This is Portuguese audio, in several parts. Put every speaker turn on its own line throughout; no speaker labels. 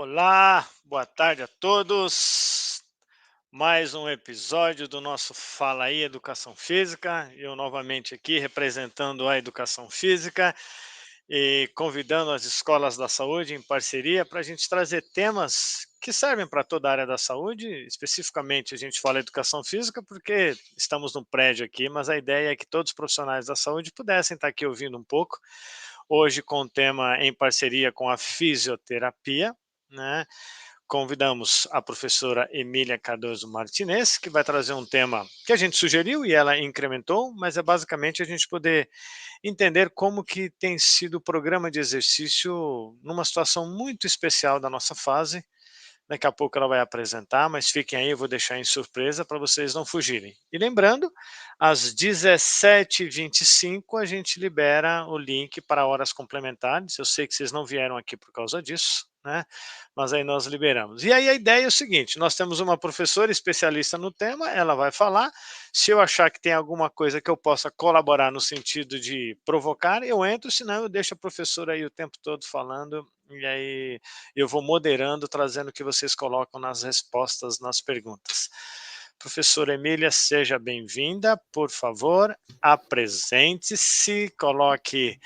Olá, boa tarde a todos. Mais um episódio do nosso Fala aí Educação Física. Eu novamente aqui representando a Educação Física e convidando as escolas da saúde em parceria para a gente trazer temas que servem para toda a área da saúde. Especificamente, a gente fala Educação Física porque estamos no prédio aqui, mas a ideia é que todos os profissionais da saúde pudessem estar aqui ouvindo um pouco. Hoje com o tema em parceria com a fisioterapia, né? Convidamos a professora Emília Cardoso Martinez, que vai trazer um tema que a gente sugeriu e ela incrementou, mas é basicamente a gente poder entender como que tem sido o programa de exercício numa situação muito especial da nossa fase. Daqui a pouco ela vai apresentar, mas fiquem aí, eu vou deixar em surpresa para vocês não fugirem. E lembrando, às 17h25 a gente libera o link para horas complementares. Eu sei que vocês não vieram aqui por causa disso, né? Mas aí nós liberamos. E aí a ideia é o seguinte: nós temos uma professora especialista no tema, ela vai falar. Se eu achar que tem alguma coisa que eu possa colaborar no sentido de provocar, eu entro, senão eu deixo a professora aí o tempo todo falando, e aí eu vou moderando, trazendo o que vocês colocam nas respostas, nas perguntas. Professora Emília, seja bem-vinda, por favor, apresente-se, coloque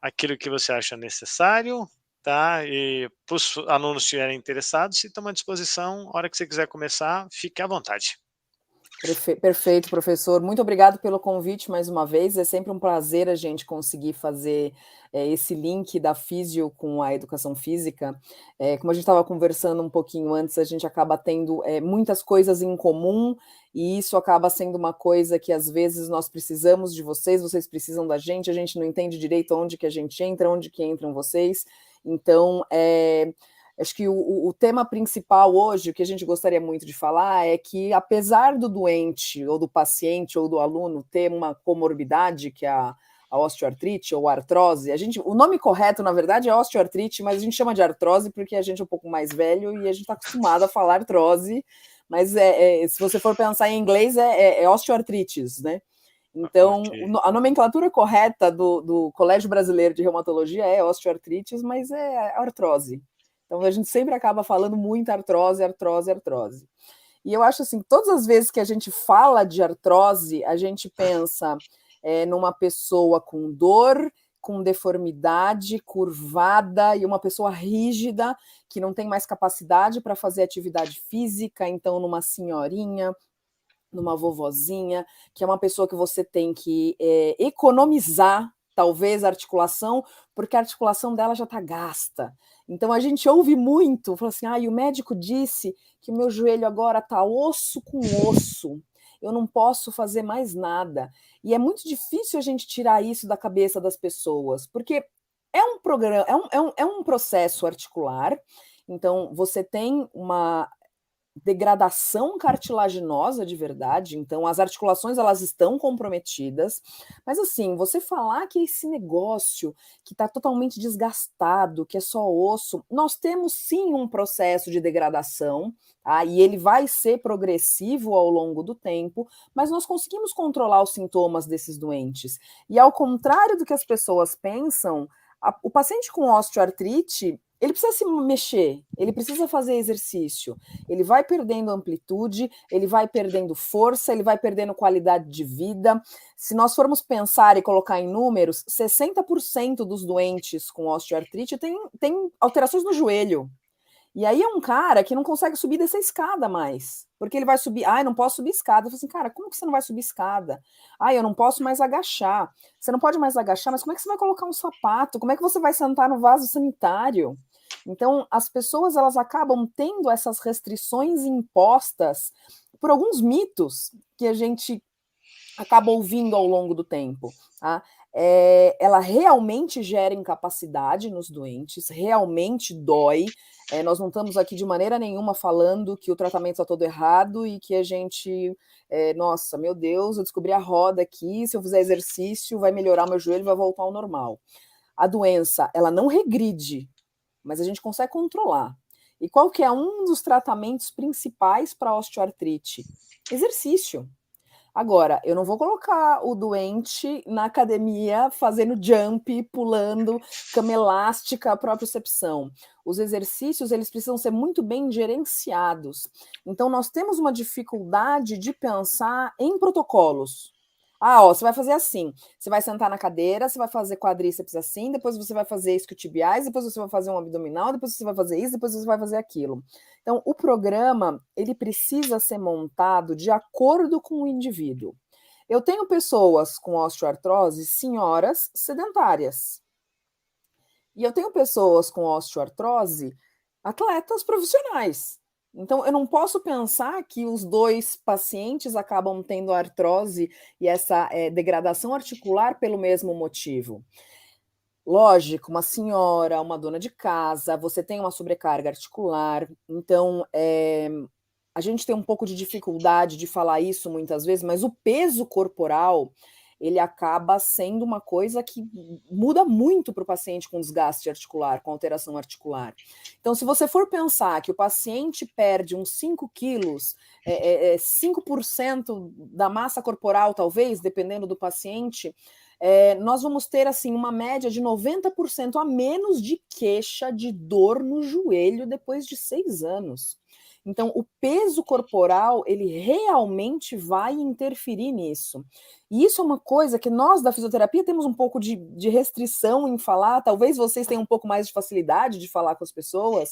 aquilo que você acha necessário, tá? E para os alunos estiverem interessados, se estão à disposição, a hora que você quiser começar, fique à vontade.
Perfeito, professor. Muito obrigado pelo convite mais uma vez. É sempre um prazer a gente conseguir fazer esse link da físio com a educação física. Como a gente estava conversando um pouquinho antes, a gente acaba tendo muitas coisas em comum, e isso acaba sendo uma coisa que às vezes nós precisamos de vocês, vocês precisam da gente, a gente não entende direito onde que a gente entra, onde que entram vocês. Então, acho que o tema principal hoje, o que a gente gostaria muito de falar, é que apesar do doente, ou do paciente, ou do aluno ter uma comorbidade, que é a osteoartrite ou a artrose, o nome correto, na verdade, é osteoartrite, mas a gente chama de artrose porque a gente é um pouco mais velho e a gente está acostumado a falar artrose, mas se você for pensar em inglês, é osteoartrites, né? Então,
Ok.
a nomenclatura correta do Colégio Brasileiro de Reumatologia é osteoartrites, mas é artrose. Então, a gente sempre acaba falando muito artrose, artrose, artrose. E eu acho assim, todas as vezes que a gente fala de artrose, a gente pensa numa pessoa com dor, com deformidade, curvada, e uma pessoa rígida, que não tem mais capacidade para fazer atividade física, então numa senhorinha, numa vovozinha, que é uma pessoa que você tem que economizar, talvez, a articulação, porque a articulação dela já está gasta. Então a gente ouve muito, fala assim, o médico disse que o meu joelho agora está osso com osso, eu não posso fazer mais nada. E é muito difícil a gente tirar isso da cabeça das pessoas, porque é um programa, é um processo articular. Então você tem uma degradação cartilaginosa de verdade, então as articulações elas estão comprometidas, mas assim, você falar que esse negócio que está totalmente desgastado, que é só osso, nós temos sim um processo de degradação, tá? E ele vai ser progressivo ao longo do tempo, mas nós conseguimos controlar os sintomas desses doentes. E ao contrário do que as pessoas pensam, o paciente com osteoartrite, ele precisa se mexer, ele precisa fazer exercício, ele vai perdendo amplitude, ele vai perdendo força, ele vai perdendo qualidade de vida. Se nós formos pensar e colocar em números, 60% dos doentes com osteoartrite tem alterações no joelho. E aí é um cara que não consegue subir dessa escada mais, porque ele vai subir, eu não posso subir escada. Eu falo assim, cara, como que você não vai subir escada? Eu não posso mais agachar. Você não pode mais agachar, mas como é que você vai colocar um sapato? Como é que você vai sentar no vaso sanitário? Então, as pessoas, elas acabam tendo essas restrições impostas por alguns mitos que a gente acaba ouvindo ao longo do tempo, tá? Ela realmente gera incapacidade nos doentes, realmente dói. Nós não estamos aqui de maneira nenhuma falando que o tratamento está todo errado e que a gente, nossa, meu Deus, eu descobri a roda aqui, se eu fizer exercício vai melhorar meu joelho, vai voltar ao normal. A doença, ela não regride, mas a gente consegue controlar. E qual que é um dos tratamentos principais para a osteoartrite? Exercício. Agora, eu não vou colocar o doente na academia fazendo jump, pulando, cama elástica, propriocepção. Os exercícios, eles precisam ser muito bem gerenciados. Então, nós temos uma dificuldade de pensar em protocolos. Você vai fazer assim, você vai sentar na cadeira, você vai fazer quadríceps assim, depois você vai fazer isquiotibiais, depois você vai fazer um abdominal, depois você vai fazer isso, depois você vai fazer aquilo. Então, o programa, ele precisa ser montado de acordo com o indivíduo. Eu tenho pessoas com osteoartrose, senhoras sedentárias. E eu tenho pessoas com osteoartrose, atletas profissionais. Então, eu não posso pensar que os dois pacientes acabam tendo artrose e essa degradação articular pelo mesmo motivo. Lógico, uma senhora, uma dona de casa, você tem uma sobrecarga articular, então a gente tem um pouco de dificuldade de falar isso muitas vezes, mas o peso corporal, ele acaba sendo uma coisa que muda muito para o paciente com desgaste articular, com alteração articular. Então, se você for pensar que o paciente perde uns 5 quilos, 5% da massa corporal, talvez, dependendo do paciente, nós vamos ter assim uma média de 90% a menos de queixa de dor no joelho depois de 6 anos. Então, o peso corporal, ele realmente vai interferir nisso. E isso é uma coisa que nós da fisioterapia temos um pouco de restrição em falar, talvez vocês tenham um pouco mais de facilidade de falar com as pessoas,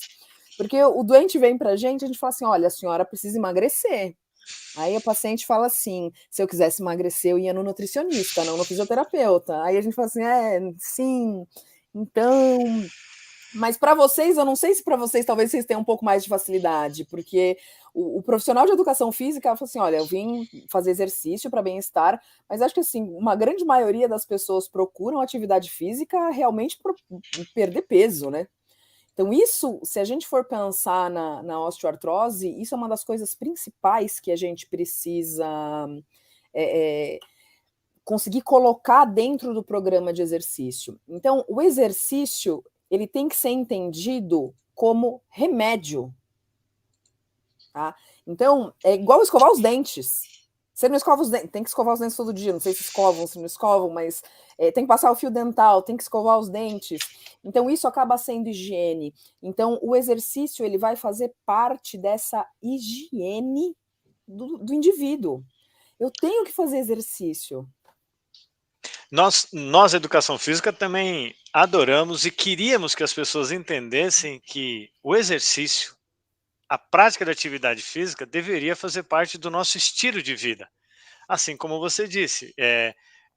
porque o doente vem pra gente, a gente fala assim, olha, a senhora precisa emagrecer. Aí o paciente fala assim, se eu quisesse emagrecer, eu ia no nutricionista, não no fisioterapeuta. Aí a gente fala assim, sim, então... Mas para vocês, eu não sei se para vocês talvez vocês tenham um pouco mais de facilidade, porque o profissional de educação física fala assim, olha, eu vim fazer exercício para bem-estar, mas acho que assim, uma grande maioria das pessoas procuram atividade física realmente para perder peso, né? Então isso, se a gente for pensar na osteoartrose, isso é uma das coisas principais que a gente precisa conseguir colocar dentro do programa de exercício. Então, o exercício, ele tem que ser entendido como remédio. Tá? Então, é igual escovar os dentes. Você não escova os dentes, tem que escovar os dentes todo dia, não sei se escovam, se não escovam, mas tem que passar o fio dental, tem que escovar os dentes. Então, isso acaba sendo higiene. Então, o exercício, ele vai fazer parte dessa higiene do indivíduo. Eu tenho que fazer exercício.
Nós, educação física, também adoramos e queríamos que as pessoas entendessem que o exercício, a prática da atividade física, deveria fazer parte do nosso estilo de vida. Assim como você disse,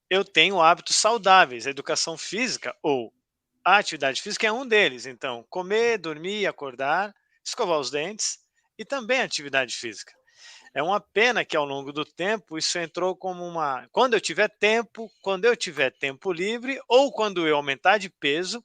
eu tenho hábitos saudáveis, a educação física ou a atividade física é um deles. Então, comer, dormir, acordar, escovar os dentes e também atividade física. É uma pena que ao longo do tempo isso entrou como uma... Quando eu tiver tempo livre ou quando eu aumentar de peso.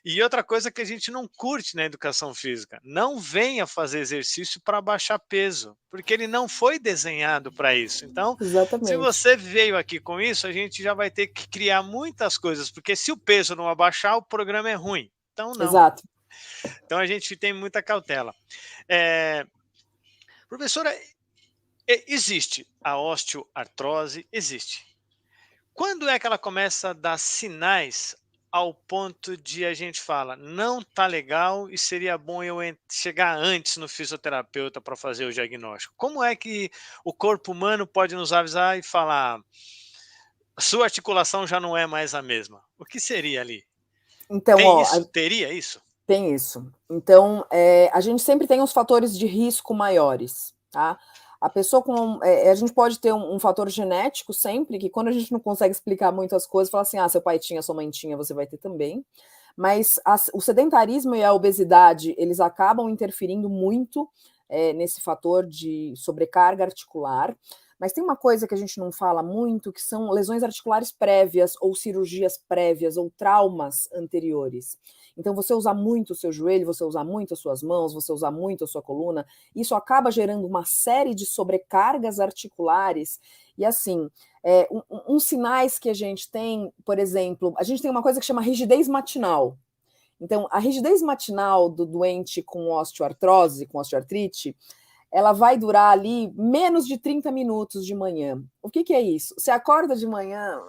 E outra coisa que a gente não curte na educação física, não venha fazer exercício para baixar peso, porque ele não foi desenhado para isso. Então, se
Exatamente.
você veio aqui com isso, a gente já vai ter que criar muitas coisas, porque se o peso não abaixar, o programa é ruim. Então, não.
Exato.
Então, a gente tem muita cautela. Professora, existe a osteoartrose? Existe. Quando é que ela começa a dar sinais ao ponto de a gente fala, não tá legal e seria bom eu chegar antes no fisioterapeuta para fazer o diagnóstico? Como é que o corpo humano pode nos avisar e falar, sua articulação já não é mais a mesma? O que seria ali?
Então,
Tem isso? Teria isso?
Tem isso. Então, a gente sempre tem os fatores de risco maiores, tá? A pessoa com... a gente pode ter um fator genético sempre, que quando a gente não consegue explicar muitas coisas, fala assim, seu pai tinha, sua mãe tinha, você vai ter também. Mas o sedentarismo e a obesidade, eles acabam interferindo muito nesse fator de sobrecarga articular. Mas tem uma coisa que a gente não fala muito, que são lesões articulares prévias, ou cirurgias prévias, ou traumas anteriores. Então, você usar muito o seu joelho, você usar muito as suas mãos, você usar muito a sua coluna, isso acaba gerando uma série de sobrecargas articulares. E assim, uns sinais que a gente tem, por exemplo, a gente tem uma coisa que chama rigidez matinal. Então, a rigidez matinal do doente com osteoartrose, com osteoartrite, ela vai durar ali menos de 30 minutos de manhã. O que, que é isso? Você acorda de manhã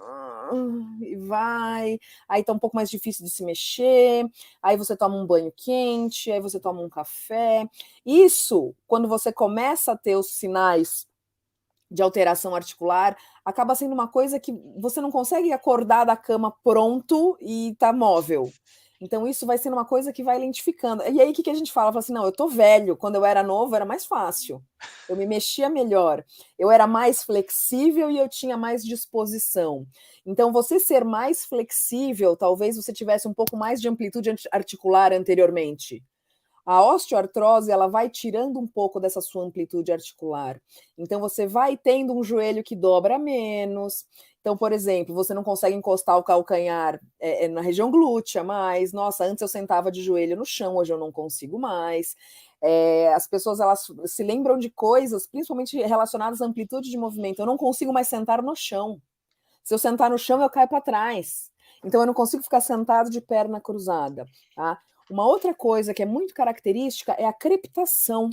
e vai, aí tá um pouco mais difícil de se mexer, aí você toma um banho quente, aí você toma um café. Isso, quando você começa a ter os sinais de alteração articular, acaba sendo uma coisa que você não consegue acordar da cama pronto e tá móvel. Então, isso vai sendo uma coisa que vai lentificando. E aí, o que a gente fala? Fala assim, não, eu tô velho. Quando eu era novo, era mais fácil. Eu me mexia melhor. Eu era mais flexível e eu tinha mais disposição. Então, você ser mais flexível, talvez você tivesse um pouco mais de amplitude articular anteriormente. A osteoartrose, ela vai tirando um pouco dessa sua amplitude articular. Então, você vai tendo um joelho que dobra menos. Então, por exemplo, você não consegue encostar o calcanhar na região glútea mais. Nossa, antes eu sentava de joelho no chão, hoje eu não consigo mais. As pessoas, elas se lembram de coisas, principalmente relacionadas à amplitude de movimento. Eu não consigo mais sentar no chão. Se eu sentar no chão, eu caio para trás. Então, eu não consigo ficar sentado de perna cruzada, tá? Uma outra coisa que é muito característica é a crepitação.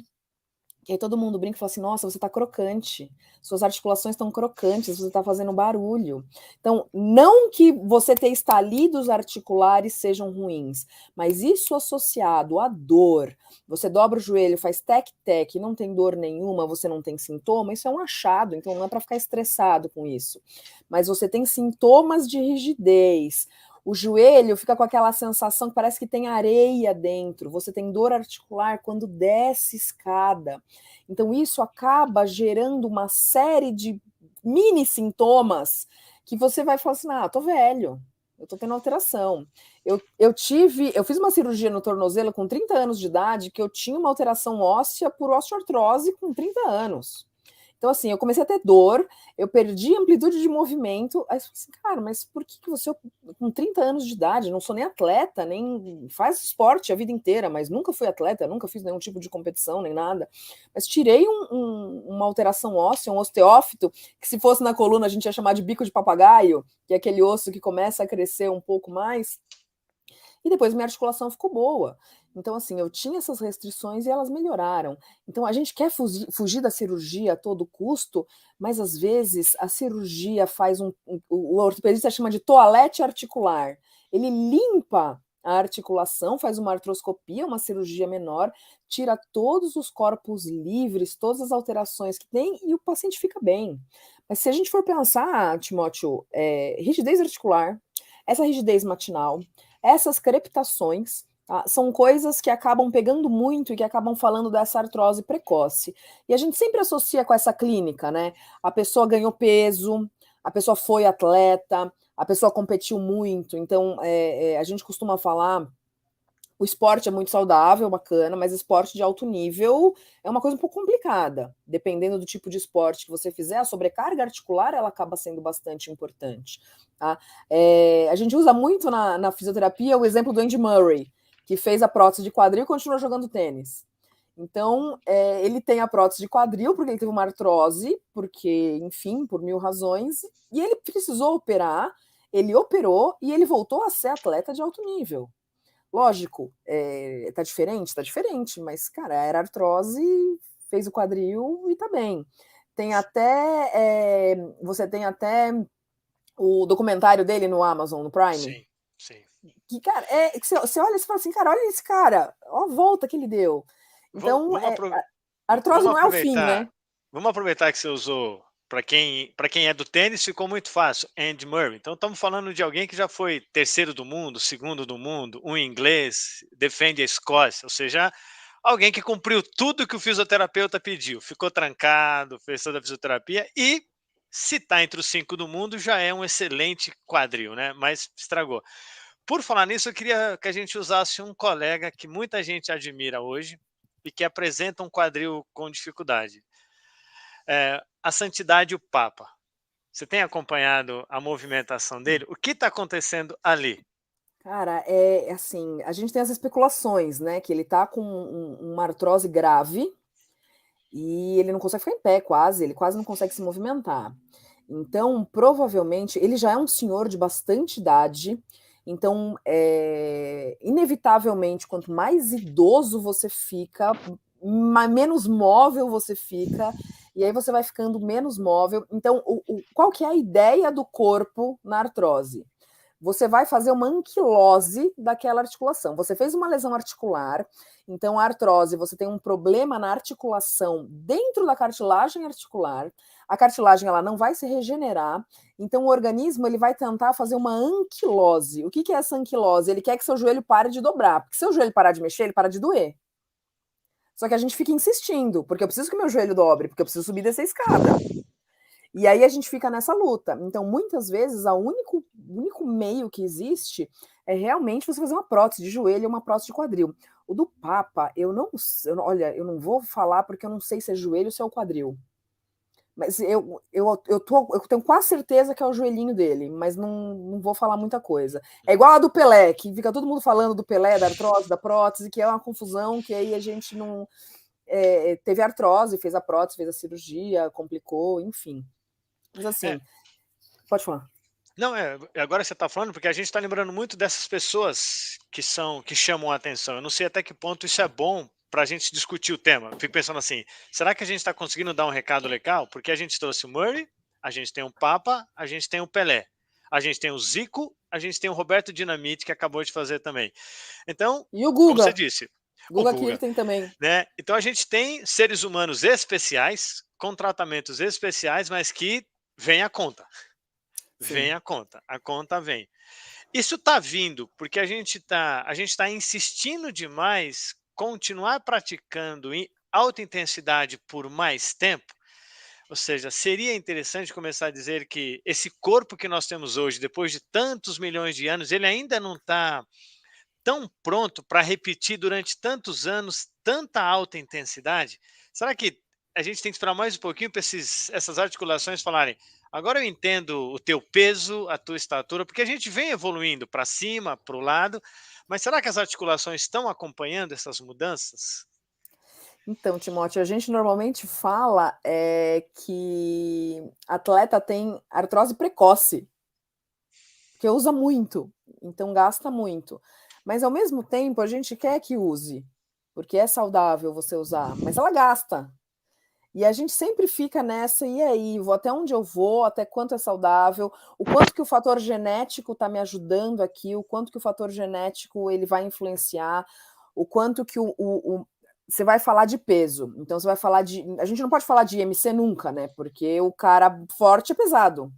Que aí todo mundo brinca e fala assim: nossa, você está crocante, suas articulações estão crocantes, você está fazendo barulho. Então, não que você ter estalidos articulares sejam ruins, mas isso associado à dor, você dobra o joelho, faz tec-tec, não tem dor nenhuma, você não tem sintoma, isso é um achado, então não é para ficar estressado com isso. Mas você tem sintomas de rigidez. O joelho fica com aquela sensação que parece que tem areia dentro. Você tem dor articular quando desce escada. Então, isso acaba gerando uma série de mini sintomas que você vai falar assim: ah, tô velho, eu tô tendo alteração. Eu fiz uma cirurgia no tornozelo com 30 anos de idade, que eu tinha uma alteração óssea por osteoartrose com 30 anos. Então, assim, eu comecei a ter dor, eu perdi amplitude de movimento. Aí eu falei assim, cara, mas por que você, com 30 anos de idade, não sou nem atleta, nem faz esporte a vida inteira, mas nunca fui atleta, nunca fiz nenhum tipo de competição, nem nada. Mas tirei uma alteração óssea, um osteófito, que se fosse na coluna a gente ia chamar de bico de papagaio, que é aquele osso que começa a crescer um pouco mais. E depois minha articulação ficou boa. Então, assim, eu tinha essas restrições e elas melhoraram. Então, a gente quer fugir da cirurgia a todo custo, mas às vezes a cirurgia faz o ortopedista chama de toalete articular. Ele limpa a articulação, faz uma artroscopia, uma cirurgia menor, tira todos os corpos livres, todas as alterações que tem e o paciente fica bem. Mas se a gente for pensar, Timóteo, rigidez articular, essa rigidez matinal, essas crepitações, tá, são coisas que acabam pegando muito e que acabam falando dessa artrose precoce. E a gente sempre associa com essa clínica, né? A pessoa ganhou peso, a pessoa foi atleta, a pessoa competiu muito. Então, a gente costuma falar, o esporte é muito saudável, bacana, mas esporte de alto nível é uma coisa um pouco complicada. Dependendo do tipo de esporte que você fizer, a sobrecarga articular ela acaba sendo bastante importante. Tá? A gente usa muito na fisioterapia o exemplo do Andy Murray, que fez a prótese de quadril e continua jogando tênis. Então, ele tem a prótese de quadril porque ele teve uma artrose, porque, enfim, por mil razões, e ele precisou operar, ele operou e ele voltou a ser atleta de alto nível. Lógico, tá diferente, mas, cara, era artrose, fez o quadril e tá bem. Tem até, você tem até o documentário dele no Amazon, no Prime.
Sim, sim.
Que, cara, você olha e fala assim, cara, olha esse cara, ó a volta que ele deu. Então, a artrose
Vamos
não é o fim,
aproveitar,
né?
vamos aproveitar que você usou, para quem é do tênis, ficou muito fácil, Andy Murray. Então estamos falando de alguém que já foi terceiro do mundo, segundo do mundo, um inglês, defende a Escócia, ou seja, alguém que cumpriu tudo que o fisioterapeuta pediu, ficou trancado, fez toda a fisioterapia e se está entre os 5 do mundo já é um excelente quadril, né? Mas estragou. Por falar nisso, eu queria que a gente usasse um colega que muita gente admira hoje e que apresenta um quadril com dificuldade. A Santidade, o Papa. Você tem acompanhado a movimentação dele? O que está acontecendo ali?
Cara, assim, a gente tem as especulações, né, que ele tá com uma artrose grave e ele não consegue ficar em pé quase, ele quase não consegue se movimentar. Então, provavelmente, ele já é um senhor de bastante idade, então, inevitavelmente, quanto mais idoso você fica, menos móvel você fica, e aí você vai ficando menos móvel. Então, qual que é a ideia do corpo na artrose? Você vai fazer uma anquilose daquela articulação. Você fez uma lesão articular, então a artrose, você tem um problema na articulação dentro da cartilagem articular, a cartilagem ela não vai se regenerar, então o organismo ele vai tentar fazer uma anquilose. O que é essa anquilose? Ele quer que seu joelho pare de dobrar, porque se seu joelho parar de mexer, ele para de doer. Só que a gente fica insistindo, porque eu preciso que meu joelho dobre, porque eu preciso subir dessa escada. E aí a gente fica nessa luta. Então, muitas vezes, o único meio que existe é realmente você fazer uma prótese de joelho ou uma prótese de quadril. O do Papa, eu não vou falar porque eu não sei se é joelho ou se é o quadril. Mas eu tenho quase certeza que é o joelhinho dele, mas não vou falar muita coisa. É igual a do Pelé, que fica todo mundo falando do Pelé, da artrose, da prótese, que é uma confusão, que aí a gente não... teve artrose, fez a prótese, fez a cirurgia, complicou, enfim. Mas assim, pode falar.
Não, agora você está falando porque a gente está lembrando muito dessas pessoas que chamam a atenção. Eu não sei até que ponto isso é bom para a gente discutir o tema. Eu fico pensando assim, será que a gente está conseguindo dar um recado legal? Porque a gente trouxe o Murray, a gente tem o Papa, a gente tem o Pelé, a gente tem o Zico, a gente tem o Roberto Dinamite, que acabou de fazer também. Então,
e o
como
Guga.
você disse,
Guga Kirten também.
Né? Então a gente tem seres humanos especiais, com tratamentos especiais, mas que vem a conta. Sim. Vem a conta vem. Isso está vindo porque a gente tá insistindo demais continuar praticando em alta intensidade por mais tempo. Ou seja, seria interessante começar a dizer que esse corpo que nós temos hoje, depois de tantos milhões de anos, ele ainda não está tão pronto para repetir durante tantos anos tanta alta intensidade? Será que a gente tem que esperar mais um pouquinho para essas articulações falarem: agora eu entendo o teu peso, a tua estatura, porque a gente vem evoluindo para cima, para o lado, mas será que as articulações estão acompanhando essas mudanças?
Então, Timóteo, a gente normalmente fala que atleta tem artrose precoce, porque usa muito, então gasta muito. Mas, ao mesmo tempo, a gente quer que use, porque é saudável você usar, mas ela gasta. E a gente sempre fica nessa, e aí, até onde eu vou, até quanto é saudável, o quanto que o fator genético está me ajudando aqui, o quanto que o fator genético ele vai influenciar, o quanto que você vai falar de peso. Então, você vai falar de... A gente não pode falar de IMC nunca, né? Porque o cara forte é pesado.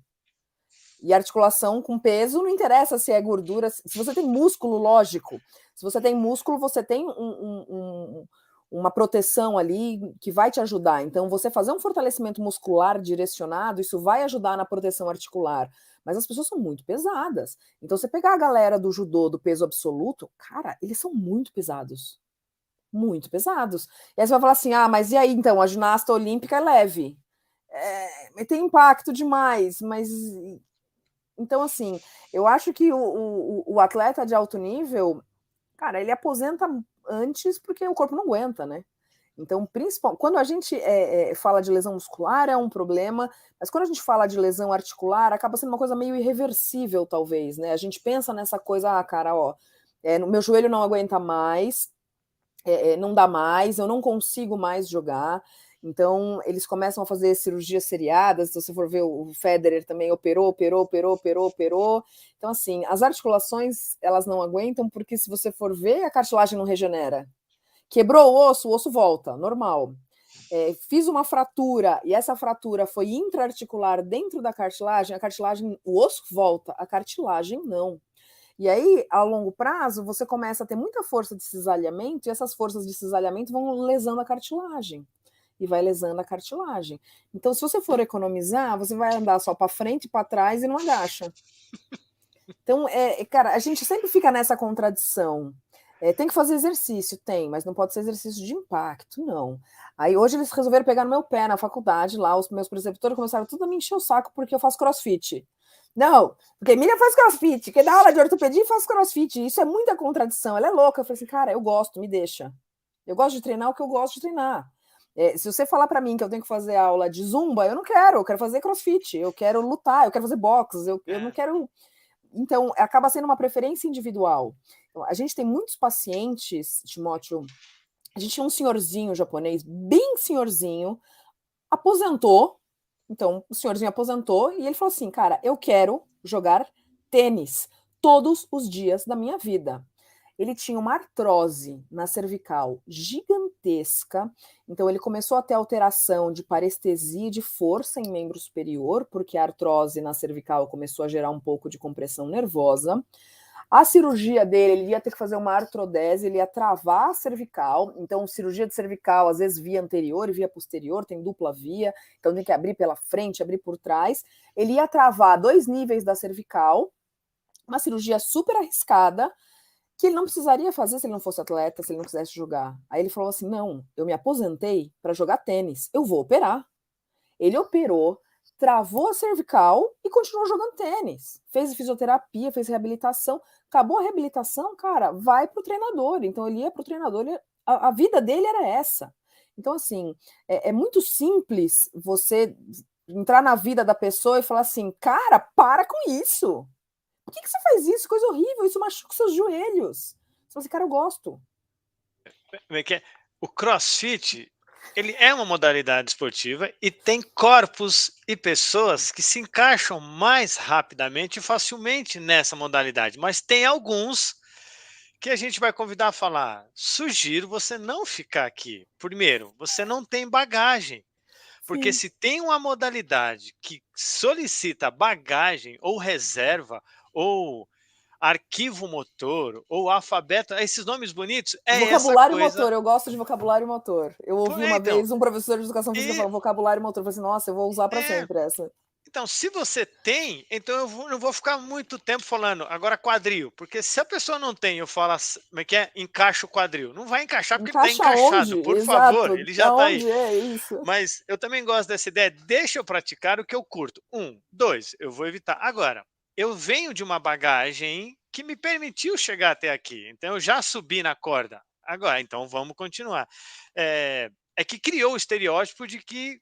E articulação com peso não interessa se é gordura. Se você tem músculo, lógico. Se você tem músculo, você tem uma proteção ali que vai te ajudar. Então, você fazer um fortalecimento muscular direcionado, isso vai ajudar na proteção articular. Mas as pessoas são muito pesadas. Então, você pegar a galera do judô do peso absoluto, cara, eles são muito pesados. Muito pesados. E aí você vai falar assim, mas e aí, então, a ginasta olímpica é leve. Tem impacto demais, mas... Então, assim, eu acho que o atleta de alto nível, cara, ele aposenta antes porque o corpo não aguenta, né? Então, quando a gente fala de lesão muscular, é um problema, mas quando a gente fala de lesão articular, acaba sendo uma coisa meio irreversível, talvez, né? A gente pensa nessa coisa, cara, meu joelho não aguenta mais, não dá mais, eu não consigo mais jogar. Então, eles começam a fazer cirurgias seriadas. Se você for ver, o Federer também operou. Então, assim, as articulações, elas não aguentam, porque se você for ver, a cartilagem não regenera. Quebrou o osso volta, normal. Fiz uma fratura, e essa fratura foi intraarticular dentro da cartilagem, o osso volta, a cartilagem não. E aí, a longo prazo, você começa a ter muita força de cisalhamento, e essas forças de cisalhamento vão lesando a cartilagem. E vai lesando a cartilagem. Então, se você for economizar, você vai andar só para frente e para trás e não agacha. Então, cara, a gente sempre fica nessa contradição. Tem que fazer exercício? Tem, mas não pode ser exercício de impacto, não. Aí hoje eles resolveram pegar no meu pé na faculdade, lá os meus preceptores começaram tudo a me encher o saco porque eu faço crossfit. Não, porque Miriam faz crossfit, quem dá aula de ortopedia faz crossfit. Isso é muita contradição, ela é louca. Eu falei assim, cara, eu gosto, me deixa. Eu gosto de treinar o que eu gosto de treinar. Se você falar para mim que eu tenho que fazer aula de zumba, eu quero fazer crossfit, eu quero lutar, eu quero fazer boxe, eu não quero... Então, acaba sendo uma preferência individual. Então, a gente tem muitos pacientes, Timóteo, A gente tinha um senhorzinho japonês, bem senhorzinho, aposentou. Então, o senhorzinho aposentou e ele falou assim: cara, eu quero jogar tênis todos os dias da minha vida. Ele tinha uma artrose na cervical gigantesca, então ele começou a ter alteração de parestesia e de força em membro superior, porque a artrose na cervical começou a gerar um pouco de compressão nervosa. A cirurgia dele, ele ia ter que fazer uma artrodese, ele ia travar a cervical, então cirurgia de cervical, às vezes via anterior e via posterior, tem dupla via, então tem que abrir pela frente, abrir por trás. Ele ia travar 2 níveis da cervical, uma cirurgia super arriscada, que ele não precisaria fazer se ele não fosse atleta, se ele não quisesse jogar. Aí ele falou assim, não, eu me aposentei para jogar tênis, eu vou operar. Ele operou, travou a cervical e continuou jogando tênis. Fez fisioterapia, fez reabilitação. Acabou a reabilitação, cara, vai pro treinador. Então ele ia pro treinador, a vida dele era essa. Então, assim, é muito simples você entrar na vida da pessoa e falar assim, cara, para com isso. Por que você faz isso? Coisa horrível, isso machuca os seus joelhos. Você fala assim, cara, eu gosto.
O CrossFit, ele é uma modalidade esportiva e tem corpos e pessoas que se encaixam mais rapidamente e facilmente nessa modalidade, mas tem alguns que a gente vai convidar a falar, sugiro você não ficar aqui. Primeiro, você não tem bagagem, porque
Sim.
se tem uma modalidade que solicita bagagem ou reserva ou arquivo motor ou alfabeto, esses nomes bonitos, é essa
Vocabulário
coisa.
motor, eu gosto de vocabulário motor. Eu ouvi uma
Então,
vez um professor de educação física
e
falando vocabulário motor. Eu falei assim, nossa, eu vou usar para
é,
sempre essa.
então, se você tem, então não vou ficar muito tempo falando agora quadril, porque se a pessoa não tem, eu falo assim, como é que é? Encaixa o quadril. Não vai encaixar porque ele está
Encaixa
encaixado,
onde?
por favor,
Exato.
ele já está aí.
Aonde é isso?
Mas eu também gosto dessa ideia, deixa eu praticar o que eu curto. 1, 2, eu vou evitar. Agora, eu venho de uma bagagem que me permitiu chegar até aqui, então eu já subi na corda. Agora, então vamos continuar. É que criou o estereótipo de que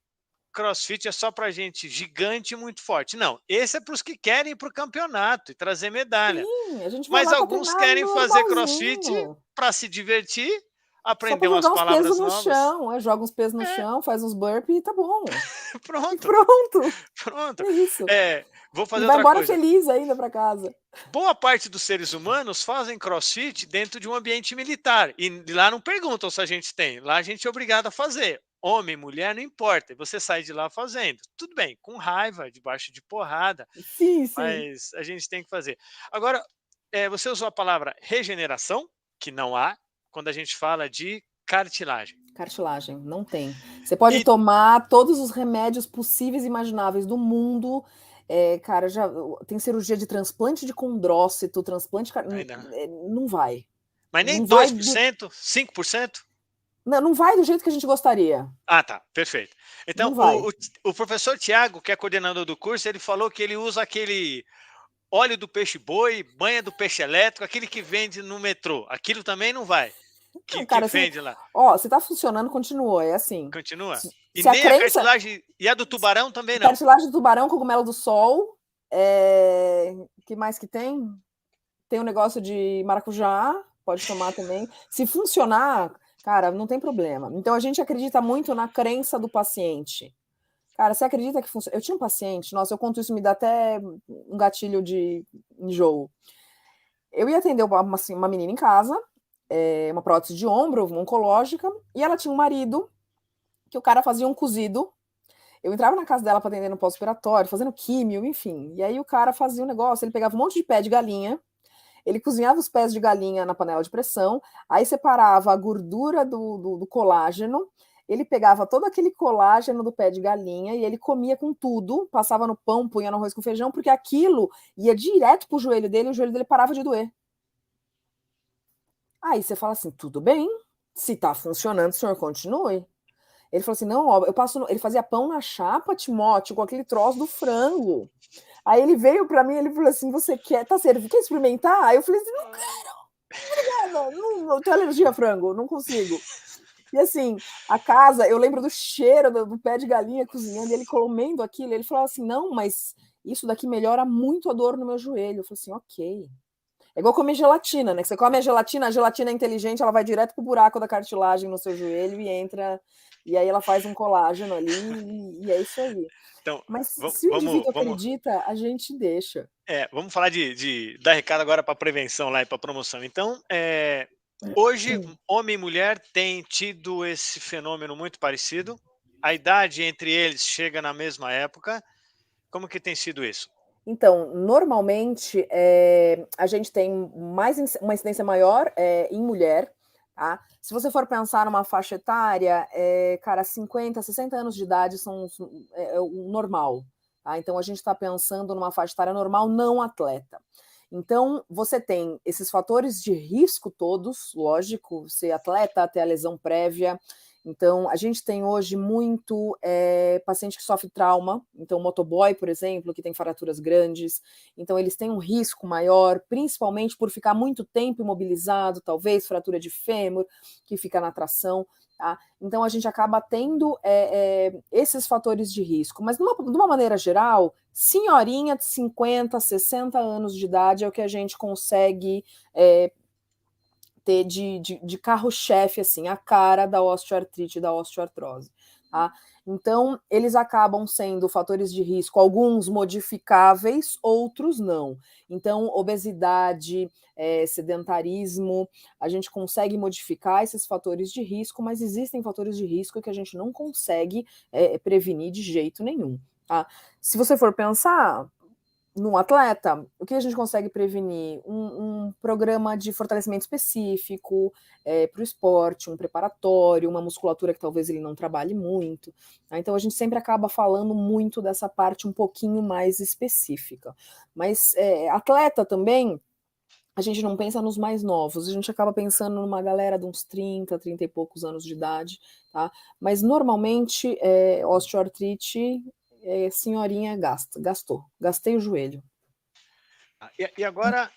CrossFit é só para gente gigante e muito forte. Não, esse é para os que querem ir para o campeonato e trazer medalha.
Sim, a gente vai
Mas
lá para
alguns
treinar
querem fazer CrossFit
normalzinho.
para se divertir,
Só
aprender
para
umas
jogar uns pesos
palavras
no
novas.
chão. Joga uns pesos no
É,
chão, faz uns burpees e tá bom. E
pronto,
pronto.
pronto.
É isso.
Vou
E
fazer
vai
outra
embora
coisa.
feliz ainda para casa.
Boa parte dos seres humanos fazem CrossFit dentro de um ambiente militar. E lá não perguntam se a gente tem. Lá a gente é obrigado a fazer. Homem, mulher, não importa. Você sai de lá fazendo. Tudo bem, com raiva, debaixo de porrada,
Sim, sim.
mas a gente tem que fazer. Agora, você usou a palavra regeneração, que não há, quando a gente fala de cartilagem.
Cartilagem, não tem. Você pode
E
tomar todos os remédios possíveis e imagináveis do mundo. Cara, já tem cirurgia de transplante de condrócito, transplante.
ainda,
Não vai.
mas nem
Não vai,
2%, 5%?
não vai do jeito que a gente gostaria.
Ah, tá, perfeito. Então,
Não vai.
o professor Tiago, que é coordenador do curso, ele falou que ele usa aquele óleo do peixe-boi, banha do peixe elétrico, aquele que vende no metrô. Aquilo também não vai,
Não,
que
cara, se,
vende lá.
ó, se tá funcionando, continua. É assim.
Continua? E
Se a
nem a
crença.
cartilagem, e a do tubarão também não.
Cartilagem de tubarão, cogumelo do sol. Que mais que tem? Tem um negócio de maracujá, pode tomar também. Se funcionar, cara, não tem problema. Então a gente acredita muito na crença do paciente. Cara, você acredita que funciona? Eu tinha um paciente, nossa, eu conto isso, me dá até um gatilho de enjoo. Eu ia atender uma menina em casa, uma prótese de ombro, oncológica, e ela tinha um marido, que o cara fazia um cozido. Eu entrava na casa dela para atender no pós-operatório, fazendo químio, enfim. E aí o cara fazia um negócio, ele pegava um monte de pé de galinha, ele cozinhava os pés de galinha na panela de pressão, aí separava a gordura do colágeno, ele pegava todo aquele colágeno do pé de galinha e ele comia com tudo, passava no pão, punha no arroz com feijão, porque aquilo ia direto pro joelho dele e o joelho dele parava de doer. Aí você fala assim, tudo bem, se tá funcionando, o senhor continue. Ele falou assim, não, ó, eu passo. Ele fazia pão na chapa, Timóteo, com aquele troço do frango. Aí ele veio para mim, ele falou assim, você quer servindo? Quer experimentar? Aí eu falei assim, não quero, obrigada, não tenho alergia a frango, não consigo. E assim, a casa, eu lembro do cheiro do pé de galinha cozinhando, e ele comendo aquilo, ele falou assim, não, mas isso daqui melhora muito a dor no meu joelho. Eu falei assim, ok. É igual comer gelatina, né? Que você come a gelatina é inteligente, ela vai direto pro buraco da cartilagem no seu joelho e entra, e aí ela faz um colágeno ali, e é isso aí.
Então,
Mas se o
vamos,
indivíduo
vamos,
acredita, a gente deixa.
vamos falar dar recado agora para prevenção lá e para promoção. Então, hoje, homem e mulher têm tido esse fenômeno muito parecido. A idade entre eles chega na mesma época. Como que tem sido isso?
Então, normalmente, a gente tem uma incidência maior em mulher, tá? Se você for pensar numa faixa etária, cara, 50, 60 anos de idade é o normal, tá? Então, a gente está pensando numa faixa etária normal, não atleta. Então, você tem esses fatores de risco todos, lógico, ser atleta, ter a lesão prévia. Então, a gente tem hoje muito paciente que sofre trauma. Então, motoboy, por exemplo, que tem fraturas grandes. Então, eles têm um risco maior, principalmente por ficar muito tempo imobilizado, talvez fratura de fêmur, que fica na tração. Tá? Então, a gente acaba tendo esses fatores de risco. Mas, de uma maneira geral, senhorinha de 50, 60 anos de idade é o que a gente consegue ter de carro-chefe, assim, a cara da osteoartrite e da osteoartrose. Tá? Então, eles acabam sendo fatores de risco, alguns modificáveis, outros não. Então, obesidade, sedentarismo, a gente consegue modificar esses fatores de risco, mas existem fatores de risco que a gente não consegue prevenir de jeito nenhum. Tá? Se você for pensar, num atleta, o que a gente consegue prevenir? Um programa de fortalecimento específico para o esporte, um preparatório, uma musculatura que talvez ele não trabalhe muito. Tá? Então, a gente sempre acaba falando muito dessa parte um pouquinho mais específica. Mas atleta também, a gente não pensa nos mais novos, a gente acaba pensando numa galera de uns 30, 30 e poucos anos de idade, tá? Mas normalmente, osteoartrite, senhorinha gastou, gastei o joelho.
E agora,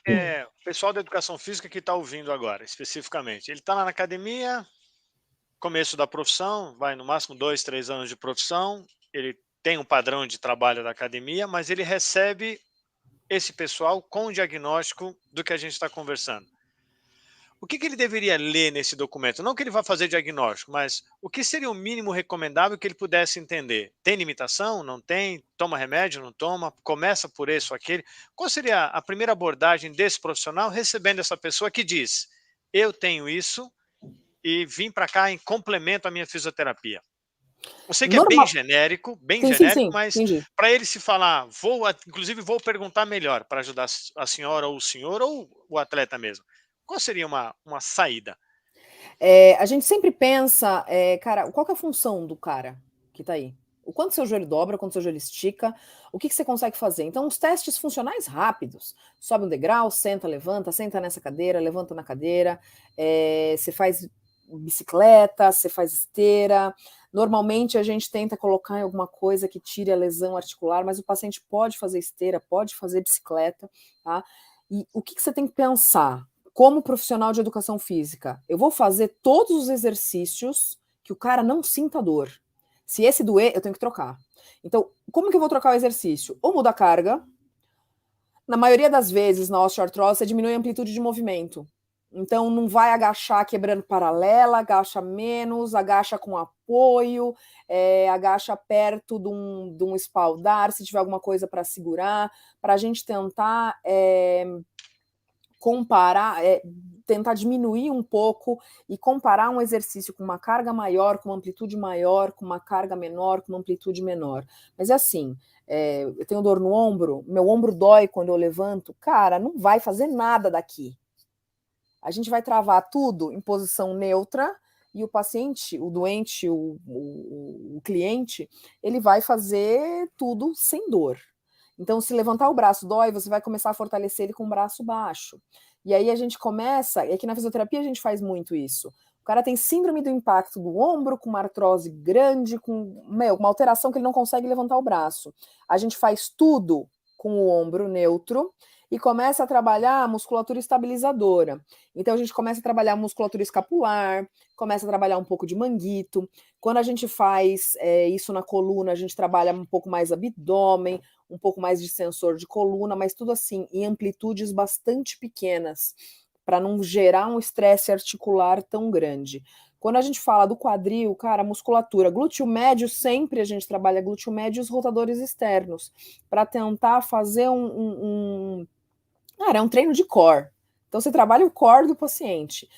o pessoal da educação física que está ouvindo agora, especificamente, ele está lá na academia, começo da profissão, vai no máximo 2, 3 anos de profissão, ele tem um padrão de trabalho da academia, mas ele recebe esse pessoal com o diagnóstico do que a gente está conversando. O que ele deveria ler nesse documento? Não que ele vá fazer diagnóstico, mas o que seria o mínimo recomendável que ele pudesse entender? Tem limitação? Não tem? Toma remédio? Não toma? Começa por esse ou aquele? Qual seria a primeira abordagem desse profissional recebendo essa pessoa que diz: eu tenho isso e vim para cá em complemento à minha fisioterapia? Eu sei que é
Normal.
bem
Sim, sim,
genérico,
sim,
mas
entendi.
para ele se falar, inclusive vou perguntar melhor para ajudar a senhora ou o senhor ou o atleta mesmo. Qual seria uma saída?
A gente sempre pensa, cara, qual que é a função do cara que tá aí? O quanto seu joelho dobra, o quanto seu joelho estica, o que você consegue fazer? Então, os testes funcionais rápidos. Sobe um degrau, senta nessa cadeira, levanta na cadeira, você faz bicicleta, você faz esteira. Normalmente a gente tenta colocar em alguma coisa que tire a lesão articular, mas o paciente pode fazer esteira, pode fazer bicicleta, tá? E o que você tem que pensar? Como profissional de educação física, eu vou fazer todos os exercícios que o cara não sinta dor. Se esse doer, eu tenho que trocar. Então, como que eu vou trocar o exercício? Ou muda a carga. Na maioria das vezes, na osteoartrose, você diminui a amplitude de movimento. Então, não vai agachar quebrando paralela, agacha menos, agacha com apoio, agacha perto de um espaldar, se tiver alguma coisa para segurar, para a gente tentar comparar, tentar diminuir um pouco e comparar um exercício com uma carga maior, com uma amplitude maior, com uma carga menor, com uma amplitude menor. Mas é assim, eu tenho dor no ombro, meu ombro dói quando eu levanto, cara, não vai fazer nada daqui. A gente vai travar tudo em posição neutra e o paciente, o doente, o cliente, ele vai fazer tudo sem dor. Então, se levantar o braço dói, você vai começar a fortalecer ele com o braço baixo. E aí a gente começa, e aqui na fisioterapia a gente faz muito isso. O cara tem síndrome do impacto do ombro, com uma artrose grande, com uma alteração que ele não consegue levantar o braço. A gente faz tudo com o ombro neutro e começa a trabalhar a musculatura estabilizadora. Então, a gente começa a trabalhar a musculatura escapular, começa a trabalhar um pouco de manguito. Quando a gente faz isso na coluna, a gente trabalha um pouco mais abdômen, um pouco mais de sensor de coluna, mas tudo assim, em amplitudes bastante pequenas, para não gerar um estresse articular tão grande. Quando a gente fala do quadril, cara, a musculatura, glúteo médio, sempre a gente trabalha glúteo médio e os rotadores externos, para tentar fazer Cara, é um treino de core. Então, você trabalha o core do paciente.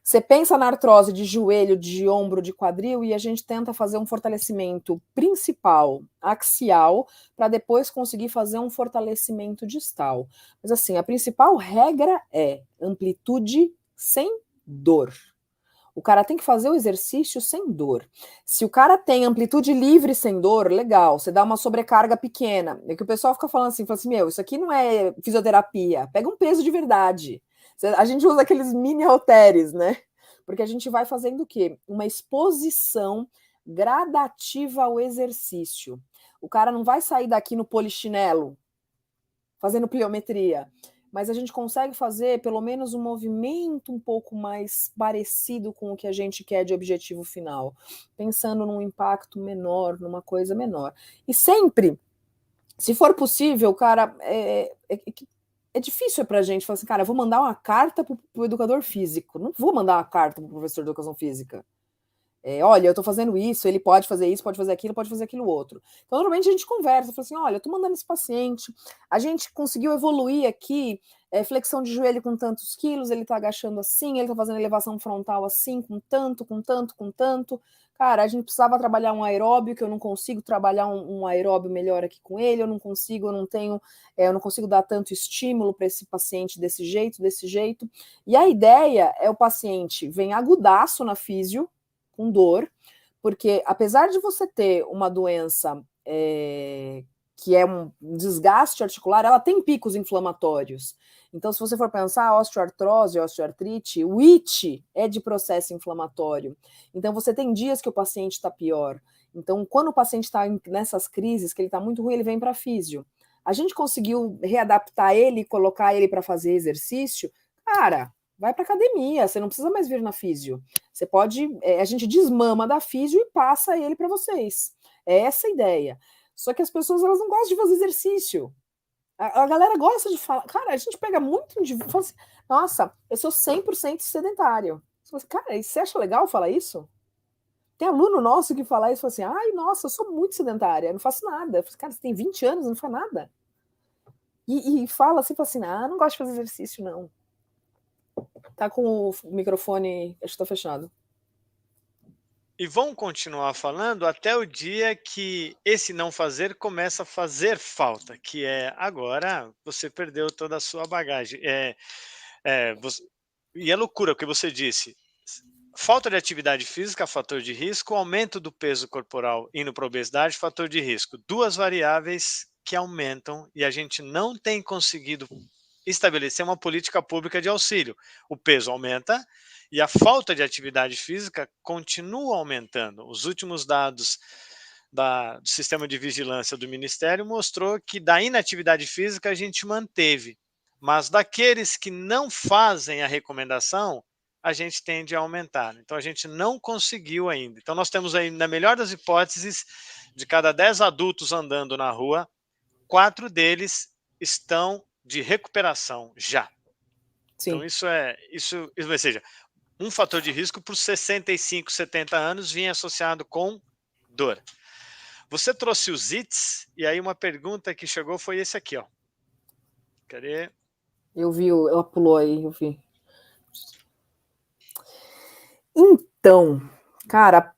Você pensa na artrose de joelho, de ombro, de quadril, e a gente tenta fazer um fortalecimento principal, axial, para depois conseguir fazer um fortalecimento distal. Mas, assim, a principal regra é amplitude sem dor. O cara tem que fazer o exercício sem dor. Se o cara tem amplitude livre sem dor, legal, você dá uma sobrecarga pequena. É que o pessoal fica falando assim, meu, isso aqui não é fisioterapia, pega um peso de verdade. A gente usa aqueles mini halteres, né? Porque a gente vai fazendo o quê? Uma exposição gradativa ao exercício. O cara não vai sair daqui no polichinelo, fazendo pliometria, mas a gente consegue fazer pelo menos um movimento um pouco mais parecido com o que a gente quer de objetivo final, pensando num impacto menor, numa coisa menor. E sempre, se for possível, cara, é difícil para a gente falar assim, cara, eu vou mandar uma carta para o educador físico, não vou mandar uma carta para o professor de educação física. Olha, eu estou fazendo isso, ele pode fazer isso, pode fazer aquilo outro. Então, normalmente a gente conversa, fala assim, olha, eu estou mandando esse paciente, a gente conseguiu evoluir aqui, flexão de joelho com tantos quilos, ele está agachando assim, ele está fazendo elevação frontal assim, com tanto. Cara, a gente precisava trabalhar um aeróbio, que eu não consigo trabalhar um aeróbio melhor aqui com ele, eu não consigo dar tanto estímulo para esse paciente desse jeito. E a ideia é o paciente vem agudaço na físio, com dor, porque apesar de você ter uma doença que é um desgaste articular, ela tem picos inflamatórios. Então, se você for pensar, osteoartrose, osteoartrite, o IT é de processo inflamatório. Então, você tem dias que o paciente está pior. Então, quando o paciente está nessas crises, que ele está muito ruim, ele vem para físio. A gente conseguiu readaptar ele, colocar ele para fazer exercício, cara, vai para academia, você não precisa mais vir na físio. Você pode, a gente desmama da físio e passa ele para vocês. É essa a ideia. Só que as pessoas, elas não gostam de fazer exercício. A galera gosta de falar. Cara, a gente pega muito de fala assim, nossa, eu sou 100% sedentário. Você fala assim, cara, você acha legal falar isso? Tem aluno nosso que fala isso, fala assim, ai, nossa, eu sou muito sedentária, eu não faço nada. Eu falo, cara, você tem 20 anos, não faz nada. E fala assim, não gosto de fazer exercício, não. Tá com o microfone, acho que tá fechado.
E vão continuar falando até o dia que esse não fazer começa a fazer falta, que é agora você perdeu toda a sua bagagem. E é loucura o que você disse. Falta de atividade física, fator de risco, aumento do peso corporal indo para obesidade, fator de risco. Duas variáveis que aumentam e a gente não tem conseguido estabelecer uma política pública de auxílio. O peso aumenta e a falta de atividade física continua aumentando. Os últimos dados do sistema de vigilância do Ministério mostrou que da inatividade física a gente manteve, mas daqueles que não fazem a recomendação, a gente tende a aumentar. Então, a gente não conseguiu ainda. Então, nós temos aí, na melhor das hipóteses, de cada 10 adultos andando na rua, 4 deles estão de recuperação já. Sim. Então, isso, ou seja, um fator de risco por 65, 70 anos vinha associado com dor. Você trouxe os ITs, e aí uma pergunta que chegou foi esse aqui, ó. Cadê?
Eu vi, ela pulou aí, eu vi. Então, cara,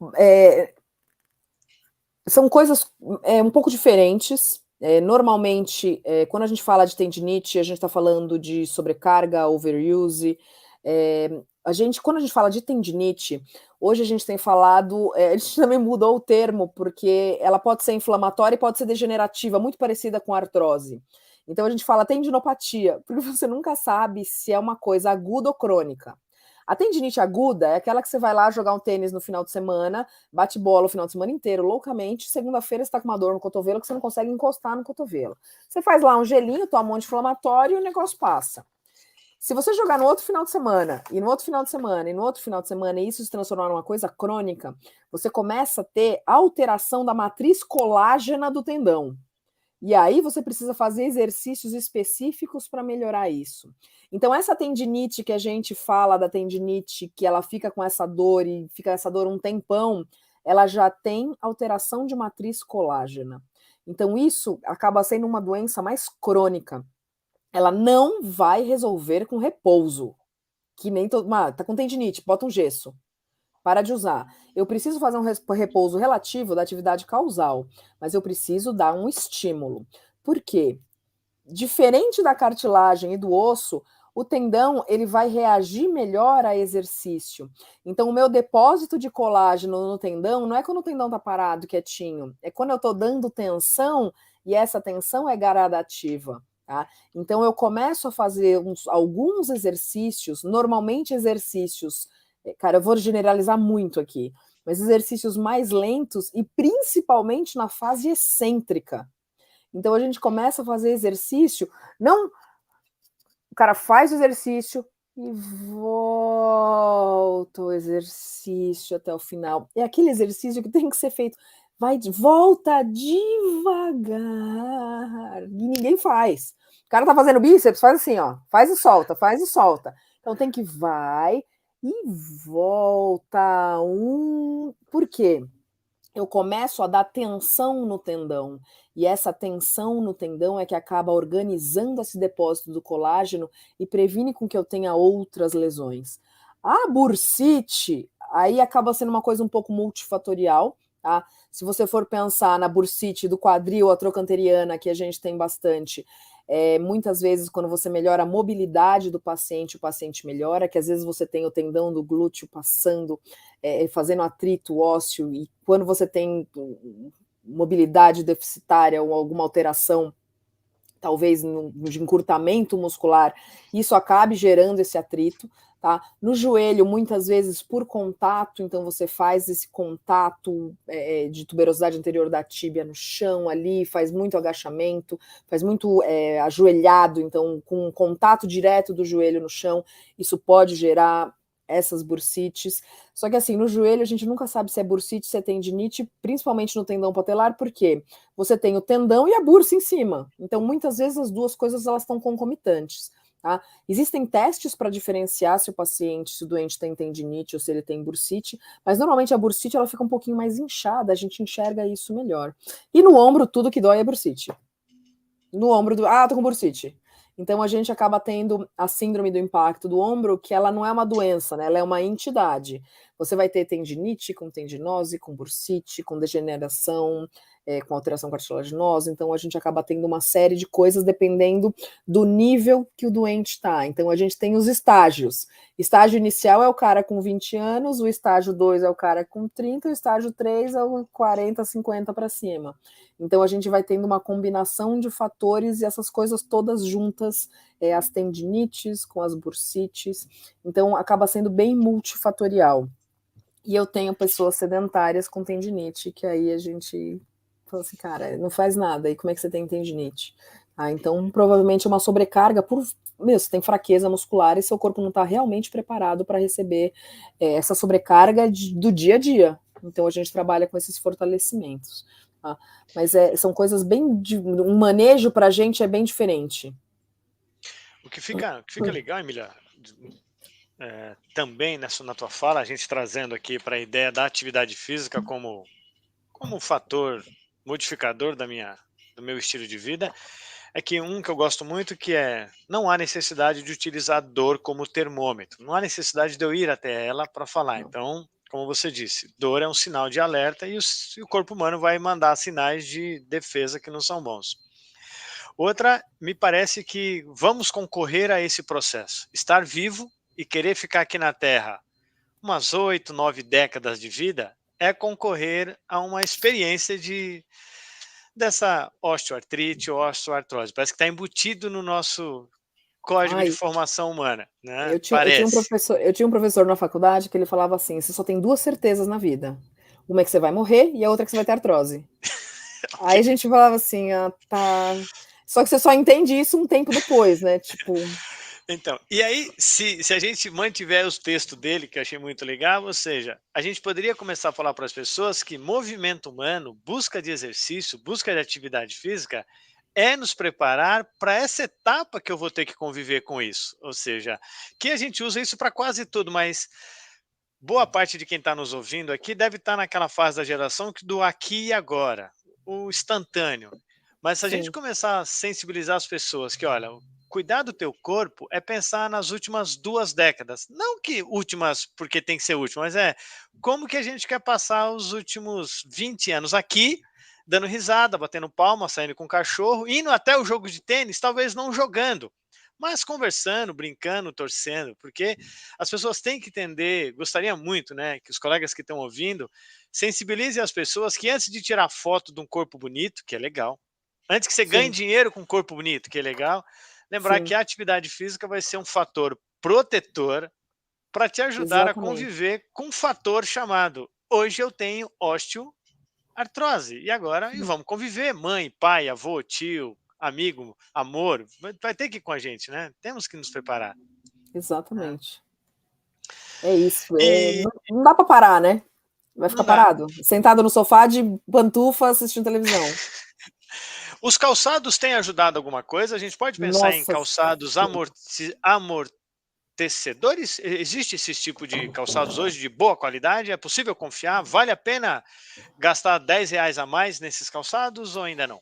são coisas um pouco diferentes. Normalmente, quando a gente fala de tendinite, a gente está falando de sobrecarga, overuse. Quando a gente fala de tendinite, hoje a gente tem falado, a gente também mudou o termo, porque ela pode ser inflamatória e pode ser degenerativa, muito parecida com a artrose. Então a gente fala tendinopatia, porque você nunca sabe se é uma coisa aguda ou crônica. A tendinite aguda é aquela que você vai lá jogar um tênis no final de semana, bate bola o final de semana inteiro, loucamente, segunda-feira você tá com uma dor no cotovelo que você não consegue encostar no cotovelo. Você faz lá um gelinho, toma um anti-inflamatório e o negócio passa. Se você jogar no outro final de semana, e no outro final de semana, e no outro final de semana, e isso se transformar numa coisa crônica, você começa a ter alteração da matriz colágena do tendão. E aí você precisa fazer exercícios específicos para melhorar isso. Então, essa tendinite que a gente fala da tendinite, que ela fica com essa dor e fica essa dor um tempão, ela já tem alteração de matriz colágena. Então, isso acaba sendo uma doença mais crônica. Ela não vai resolver com repouso. Que nem todo. Tá com tendinite, bota um gesso. Para de usar. Eu preciso fazer um repouso relativo da atividade causal, mas eu preciso dar um estímulo. Por quê? Diferente da cartilagem e do osso, o tendão ele vai reagir melhor a exercício. Então, o meu depósito de colágeno no tendão não é quando o tendão está parado, quietinho, é quando eu estou dando tensão e essa tensão é gradativa. Tá? Então, eu começo a fazer alguns exercícios, normalmente exercícios, cara, eu vou generalizar muito aqui, mas exercícios mais lentos e principalmente na fase excêntrica. Então a gente começa a fazer exercício, não o cara faz o exercício e volta o exercício até o final. É aquele exercício que tem que ser feito, volta devagar. E ninguém faz. O cara tá fazendo bíceps, faz assim, ó, faz e solta, faz e solta. Então tem que vai e volta. Por quê? Eu começo a dar tensão no tendão. E essa tensão no tendão é que acaba organizando esse depósito do colágeno e previne com que eu tenha outras lesões. A bursite, aí acaba sendo uma coisa um pouco multifatorial, tá? Se você for pensar na bursite do quadril, a trocanteriana, que a gente tem bastante, muitas vezes quando você melhora a mobilidade do paciente, o paciente melhora, que às vezes você tem o tendão do glúteo passando, fazendo atrito ósseo, e quando você tem mobilidade deficitária ou alguma alteração, talvez de encurtamento muscular, isso acabe gerando esse atrito. Tá? No joelho, muitas vezes por contato, então você faz esse contato de tuberosidade anterior da tíbia no chão ali, faz muito agachamento, faz muito ajoelhado, então com contato direto do joelho no chão, isso pode gerar essas bursites. Só que assim, no joelho a gente nunca sabe se é bursite, se é tendinite, principalmente no tendão patelar, porque você tem o tendão e a bursa em cima. Então, muitas vezes as duas coisas elas estão concomitantes. Tá? Existem testes para diferenciar se o paciente, se o doente tem tendinite ou se ele tem bursite, mas normalmente a bursite ela fica um pouquinho mais inchada, a gente enxerga isso melhor. E no ombro, tudo que dói é bursite. No ombro, tô com bursite. Então a gente acaba tendo a síndrome do impacto do ombro, que ela não é uma doença, né? Ela é uma entidade. Você vai ter tendinite, com tendinose, com bursite, com degeneração, com alteração cartilaginosa, então a gente acaba tendo uma série de coisas dependendo do nível que o doente está. Então a gente tem os estágios. Estágio inicial é o cara com 20 anos, o estágio 2 é o cara com 30, o estágio 3 é o 40, 50 para cima. Então a gente vai tendo uma combinação de fatores e essas coisas todas juntas, as tendinites com as bursites, então acaba sendo bem multifatorial. E eu tenho pessoas sedentárias com tendinite, que aí a gente fala assim, cara, não faz nada, e como é que você tem tendinite? Então, provavelmente é uma sobrecarga você tem fraqueza muscular e seu corpo não está realmente preparado para receber essa sobrecarga do dia a dia. Então, a gente trabalha com esses fortalecimentos. Tá? Mas são coisas bem... um manejo para a gente é bem diferente.
O que fica legal, Emília, também na tua fala, a gente trazendo aqui para a ideia da atividade física como um fator modificador do meu estilo de vida, é que que eu gosto muito, que não há necessidade de utilizar dor como termômetro, não há necessidade de eu ir até ela para falar. Então, como você disse, dor é um sinal de alerta e o corpo humano vai mandar sinais de defesa que não são bons. Outra, me parece que vamos concorrer a esse processo, estar vivo e querer ficar aqui na Terra umas 8, 9 décadas de vida, é concorrer a uma experiência dessa osteoartrite ou osteoartrose. Parece que está embutido no nosso código de
Ai,
formação humana, né?
eu
Parece.
tinha um professor na faculdade que ele falava assim: você só tem duas certezas na vida. Uma é que você vai morrer e a outra é que você vai ter artrose. Aí a
Ok.
gente falava assim, ah, tá. Só que você só entende isso um tempo depois, né? Tipo,
Então, e aí, se a gente mantiver os textos dele, que eu achei muito legal, ou seja, a gente poderia começar a falar para as pessoas que movimento humano, busca de exercício, busca de atividade física, é nos preparar para essa etapa que eu vou ter que conviver com isso. Ou seja, que a gente usa isso para quase tudo, mas boa parte de quem está nos ouvindo aqui deve estar naquela fase da geração do aqui e agora, o instantâneo. Mas se a gente
sim,
começar a sensibilizar as pessoas que, olha, cuidar do teu corpo é pensar nas últimas 2 décadas. Não que últimas porque tem que ser últimas, mas como que a gente quer passar os últimos 20 anos aqui, dando risada, batendo palma, saindo com o cachorro, indo até o jogo de tênis, talvez não jogando, mas conversando, brincando, torcendo, porque as pessoas têm que entender, gostaria muito, né, que os colegas que estão ouvindo sensibilizem as pessoas que antes de tirar foto de um corpo bonito, que é legal, antes que você ganhe
sim,
dinheiro com um corpo bonito, que é legal, lembrar que
sim,
a atividade física vai ser um fator protetor para te ajudar a
exatamente.
conviver com um fator chamado hoje eu tenho osteoartrose. E agora e vamos conviver, mãe, pai, avô, tio, amigo, amor, vai ter que ir com a gente, né? Temos que nos preparar. Né?
Exatamente. É isso.
E
Não dá para parar, né? Vai ficar
não dá.
parado, sentado no sofá de pantufa assistindo televisão.
Os calçados têm ajudado alguma coisa? A gente pode pensar em
Nossa,
calçados
sim.
amortecedores? Existe esse tipo de calçados hoje de boa qualidade? É possível confiar? Vale a pena gastar R$ 10 a mais nesses calçados ou ainda não?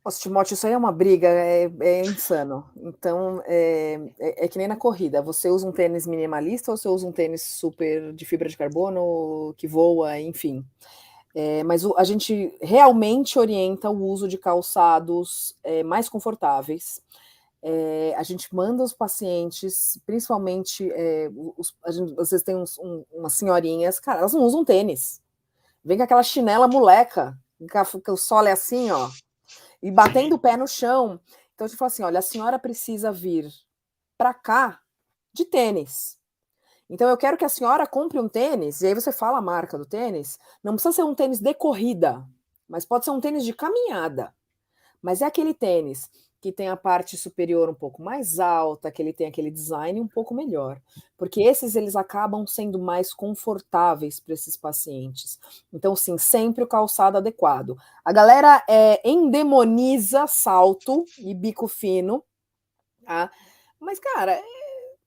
Nossa, Timóteo, isso aí é uma briga, é insano. Então, é que nem na corrida. Você usa um tênis minimalista ou você usa um tênis super de fibra de carbono que voa, enfim. Mas a gente realmente orienta o uso de calçados mais confortáveis. A gente manda os pacientes, principalmente, às vezes tem umas senhorinhas, cara, elas não usam tênis. Vem com aquela chinela moleca, que o solo é assim, ó, e
Sim.
batendo o pé no chão. Então, a gente fala assim: olha, a senhora precisa vir para cá de tênis. Então, eu quero que a senhora compre um tênis, e aí você fala a marca do tênis. Não precisa ser um tênis de corrida, mas pode ser um tênis de caminhada. Mas é aquele tênis que tem a parte superior um pouco mais alta, que ele tem aquele design um pouco melhor, porque esses eles acabam sendo mais confortáveis para esses pacientes. Então, sim, sempre o calçado adequado. A galera endemoniza salto e bico fino, tá? Mas, cara,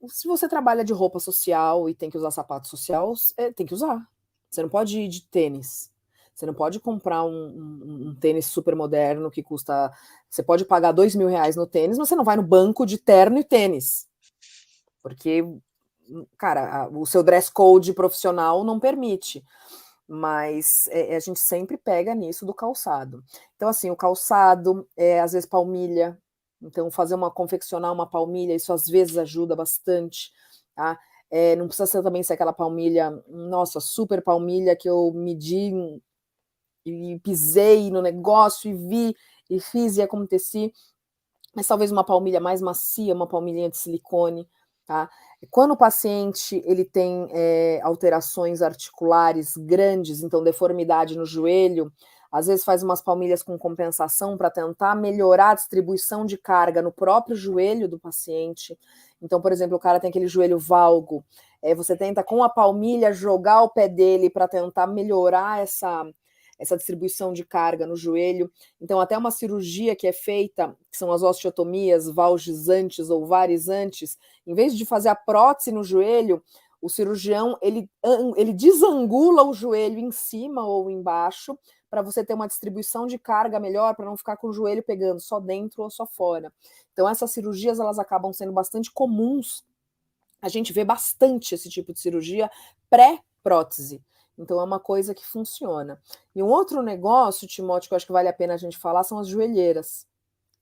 se você trabalha de roupa social e tem que usar sapato social, tem que usar. Você não pode ir de tênis. Você não pode comprar um tênis super moderno que custa. Você pode pagar R$ 2.000 no tênis, mas você não vai no banco de terno e tênis. Porque, cara, o seu dress code profissional não permite. Mas a gente sempre pega nisso do calçado. Então, assim, o calçado, às vezes palmilha. Então, confeccionar uma palmilha, isso às vezes ajuda bastante, tá? Não precisa também ser aquela palmilha, nossa, super palmilha que eu medi e pisei no negócio e vi e fiz e aconteci, mas talvez uma palmilha mais macia, uma palmilhinha de silicone, tá? Quando o paciente ele tem alterações articulares grandes, então deformidade no joelho, às vezes faz umas palmilhas com compensação para tentar melhorar a distribuição de carga no próprio joelho do paciente. Então, por exemplo, o cara tem aquele joelho valgo, você tenta com a palmilha jogar o pé dele para tentar melhorar essa distribuição de carga no joelho. Então, até uma cirurgia que é feita, que são as osteotomias valgizantes ou varizantes, em vez de fazer a prótese no joelho, o cirurgião ele desangula o joelho em cima ou embaixo para você ter uma distribuição de carga melhor, para não ficar com o joelho pegando só dentro ou só fora. Então, essas cirurgias elas acabam sendo bastante comuns. A gente vê bastante esse tipo de cirurgia pré-prótese. Então, é uma coisa que funciona. E um outro negócio, Timóteo, que eu acho que vale a pena a gente falar, são as joelheiras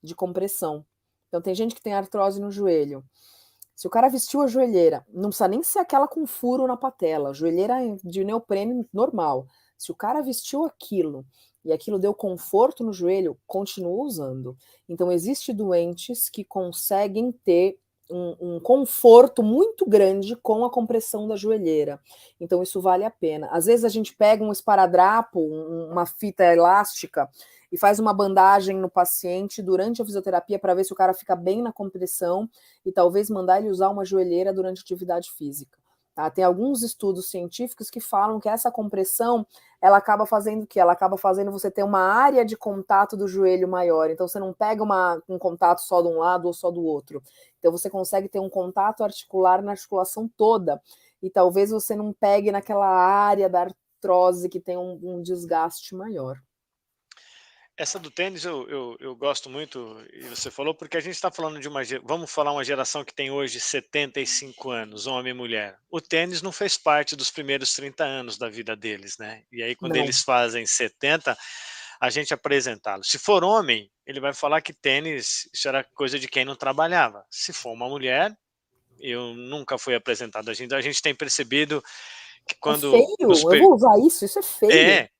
de compressão. Então, tem gente que tem artrose no joelho. Se o cara vestiu a joelheira, não precisa nem ser aquela com furo na patela, joelheira de neoprene normal. Se o cara vestiu aquilo e aquilo deu conforto no joelho, continua usando. Então, existem doentes que conseguem ter um conforto muito grande com a compressão da joelheira. Então, isso vale a pena. Às vezes, a gente pega um esparadrapo, uma fita elástica, e faz uma bandagem no paciente durante a fisioterapia para ver se o cara fica bem na compressão e talvez mandar ele usar uma joelheira durante a atividade física. Tá? Tem alguns estudos científicos que falam que essa compressão, ela acaba fazendo o quê? Ela acaba fazendo você ter uma área de contato do joelho maior. Então, você não pega um contato só de um lado ou só do outro. Então, você consegue ter um contato articular na articulação toda. E talvez você não pegue naquela área da artrose que tem um desgaste maior.
Essa do tênis eu gosto muito, e você falou, porque a gente está falando de vamos falar uma geração que tem hoje 75 anos, homem e mulher. O tênis não fez parte dos primeiros 30 anos da vida deles, né? E aí, quando
Não.
eles fazem 70, a gente apresentá-lo. Se for homem, ele vai falar que tênis, isso era coisa de quem não trabalhava. Se for uma mulher, eu nunca fui apresentado. A gente tem percebido que
É
quando
feio, eu vou usar isso é feio.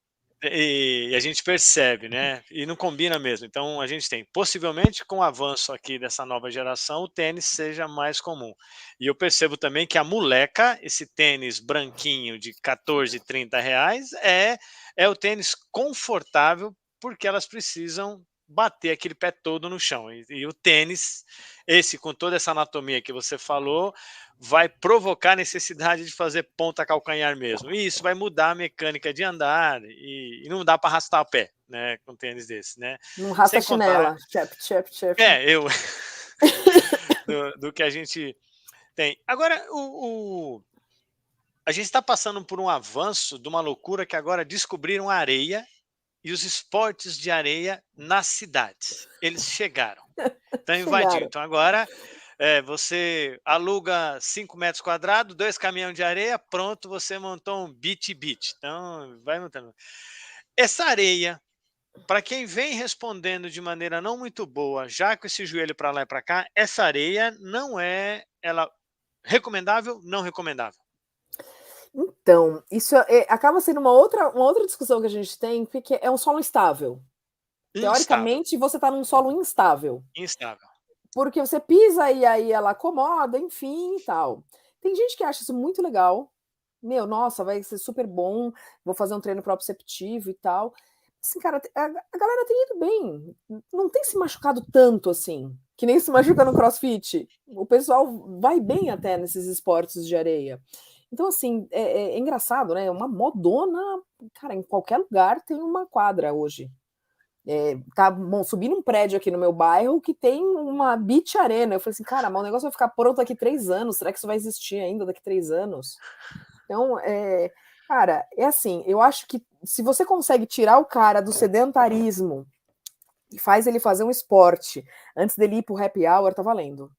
E a gente percebe, né? E não combina mesmo. Então a gente tem, possivelmente, com o avanço aqui dessa nova geração, o tênis seja mais comum. E eu percebo também que a moleca, esse tênis branquinho de 14, 30 reais, é o tênis confortável, porque elas precisam bater aquele pé todo no chão. E o tênis, esse com toda essa anatomia que você falou, vai provocar a necessidade de fazer ponta calcanhar mesmo. E isso vai mudar a mecânica de andar e não dá para arrastar o pé, né, com tênis desse, né?
Não rasta
Sem contar,
chinela. Chep, chep, chep.
eu do que a gente tem. Agora, a gente está passando por um avanço de uma loucura que agora descobriram a areia e os esportes de areia nas cidades. Eles chegaram, estão invadindo.
Chegaram.
Então agora você aluga 5 metros quadrados, 2 caminhões de areia, pronto, você montou um beach. Então, vai montando. Essa areia, para quem vem respondendo de maneira não muito boa, já com esse joelho para lá e para cá, essa areia não é ela recomendável, não recomendável.
Então, isso acaba sendo uma outra discussão que a gente tem, porque é um solo instável.
Instável,
Teoricamente, você está num solo instável.
instável.
Porque você pisa e aí ela acomoda, enfim e tal. Tem gente que acha isso muito legal. Meu, nossa, vai ser super bom, vou fazer um treino proprioceptivo e tal. Assim, cara, a galera tem ido bem, não tem se machucado tanto assim, que nem se machuca no CrossFit. O pessoal vai bem até nesses esportes de areia. Então, assim, é engraçado, né? É uma modona, cara, em qualquer lugar tem uma quadra hoje. Tá subindo um prédio aqui no meu bairro que tem uma beach arena. Eu falei assim, cara, mas o negócio vai ficar pronto daqui 3 anos. Será que isso vai existir ainda daqui 3 anos? Então, cara, é assim, eu acho que se você consegue tirar o cara do sedentarismo e faz ele fazer um esporte antes dele ir pro happy hour, tá valendo.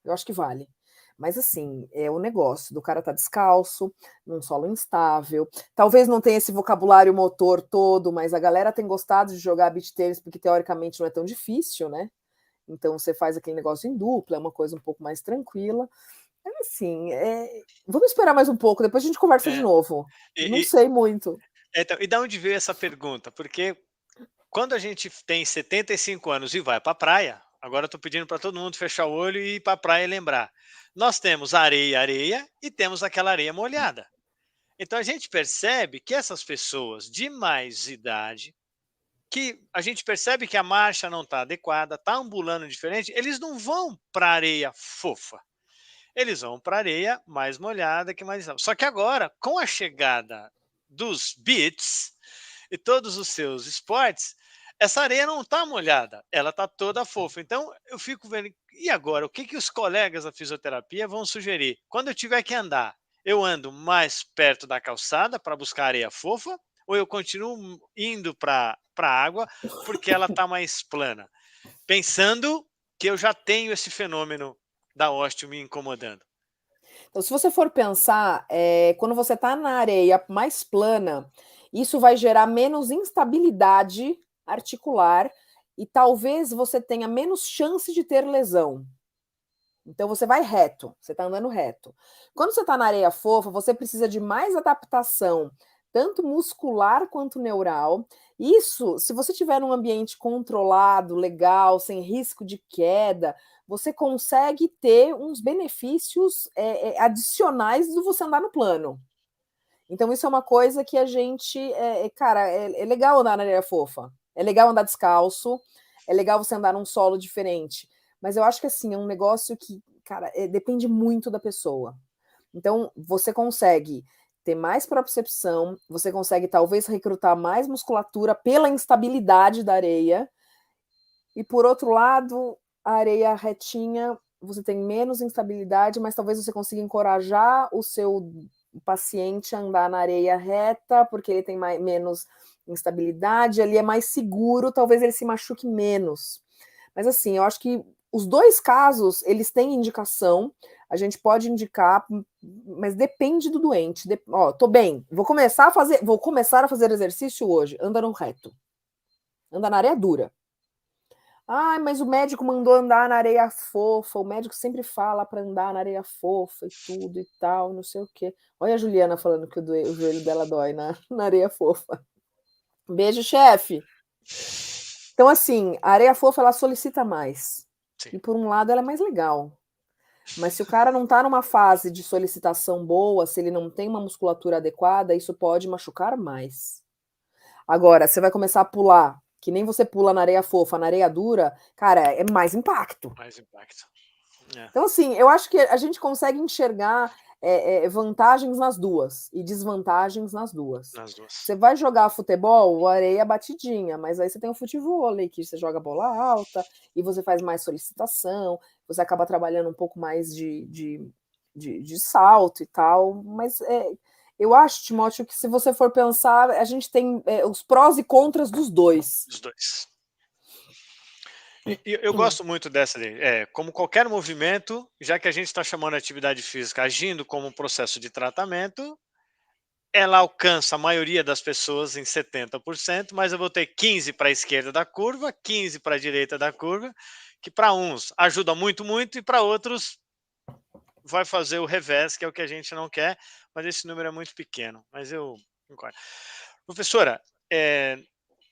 Eu acho que vale. Mas assim, é o negócio do cara tá descalço, num solo instável. Talvez não tenha esse vocabulário motor todo, mas a galera tem gostado de jogar beach tennis porque teoricamente não é tão difícil, né? Então você faz aquele negócio em dupla, é uma coisa um pouco mais tranquila. É assim, vamos esperar mais um pouco, depois a gente conversa de
É,
novo. Não
e,
sei muito.
então, e da onde veio essa pergunta? Porque quando a gente tem 75 anos e vai para a praia, agora eu estou pedindo para todo mundo fechar o olho e ir para a praia e lembrar. Nós temos areia e temos aquela areia molhada. Então a gente percebe que essas pessoas de mais idade, que a gente percebe que a marcha não está adequada, está ambulando diferente, eles não vão para areia fofa. Eles vão para areia mais molhada que mais. Só que agora, com a chegada dos beats e todos os seus esportes, essa areia não está molhada, ela está toda fofa. Então eu fico vendo, e agora? O que, que os colegas da fisioterapia vão sugerir? Quando eu tiver que andar, eu ando mais perto da calçada para buscar areia fofa, ou eu continuo indo para a água porque ela está mais plana? Pensando que eu já tenho esse fenômeno da osteo me incomodando.
Então, se você for pensar, quando você está na areia mais plana, isso vai gerar menos instabilidade articular e talvez você tenha menos chance de ter lesão. Então você vai reto, você está andando reto. Quando você está na areia fofa, você precisa de mais adaptação tanto muscular quanto neural. Isso, se você tiver num ambiente controlado, legal, sem risco de queda, você consegue ter uns benefícios adicionais do você andar no plano. Então, isso é uma coisa que a gente. Cara, é legal andar na areia fofa. É legal andar descalço. É legal você andar num solo diferente. Mas eu acho que, assim, é um negócio que, cara, depende muito da pessoa. Então, você consegue ter mais propriocepção, você consegue talvez recrutar mais musculatura pela instabilidade da areia. E, por outro lado, a areia retinha, você tem menos instabilidade, mas talvez você consiga encorajar o seu paciente a andar na areia reta, porque ele tem menos instabilidade, ele é mais seguro, talvez ele se machuque menos. Mas assim, eu acho que os dois casos, eles têm indicação, a gente pode indicar, mas depende do doente. Tô bem, vou começar a fazer exercício hoje, anda no reto. Anda na areia dura. Ah, mas o médico mandou andar na areia fofa. O médico sempre fala para andar na areia fofa e tudo e tal, não sei o quê. Olha a Juliana falando que o joelho dela dói na areia fofa. Beijo, chefe. Então, assim, a areia fofa, ela solicita mais.
Sim.
E, por um lado, ela é mais legal. Mas se o cara não está numa fase de solicitação boa, se ele não tem uma musculatura adequada, isso pode machucar mais. Agora, você vai começar a pular, que nem você pula na areia fofa, na areia dura, cara, é mais impacto.
Mais impacto.
Então, assim, eu acho que a gente consegue enxergar vantagens nas duas e desvantagens nas duas.
Nas duas.
Você vai jogar futebol, areia batidinha, mas aí você tem o futevôlei, que você joga bola alta e você faz mais solicitação, você acaba trabalhando um pouco mais de salto e tal, mas eu acho, Timóteo, que se você for pensar, a gente tem os prós e contras dos dois.
Dos dois. Eu gosto muito dessa, como qualquer movimento, já que a gente está chamando a atividade física agindo como um processo de tratamento, ela alcança a maioria das pessoas em 70%, mas eu vou ter 15 para a esquerda da curva, 15 para a direita da curva, que para uns ajuda muito, muito, e para outros vai fazer o revés, que é o que a gente não quer, mas esse número é muito pequeno. Mas eu concordo. Professora,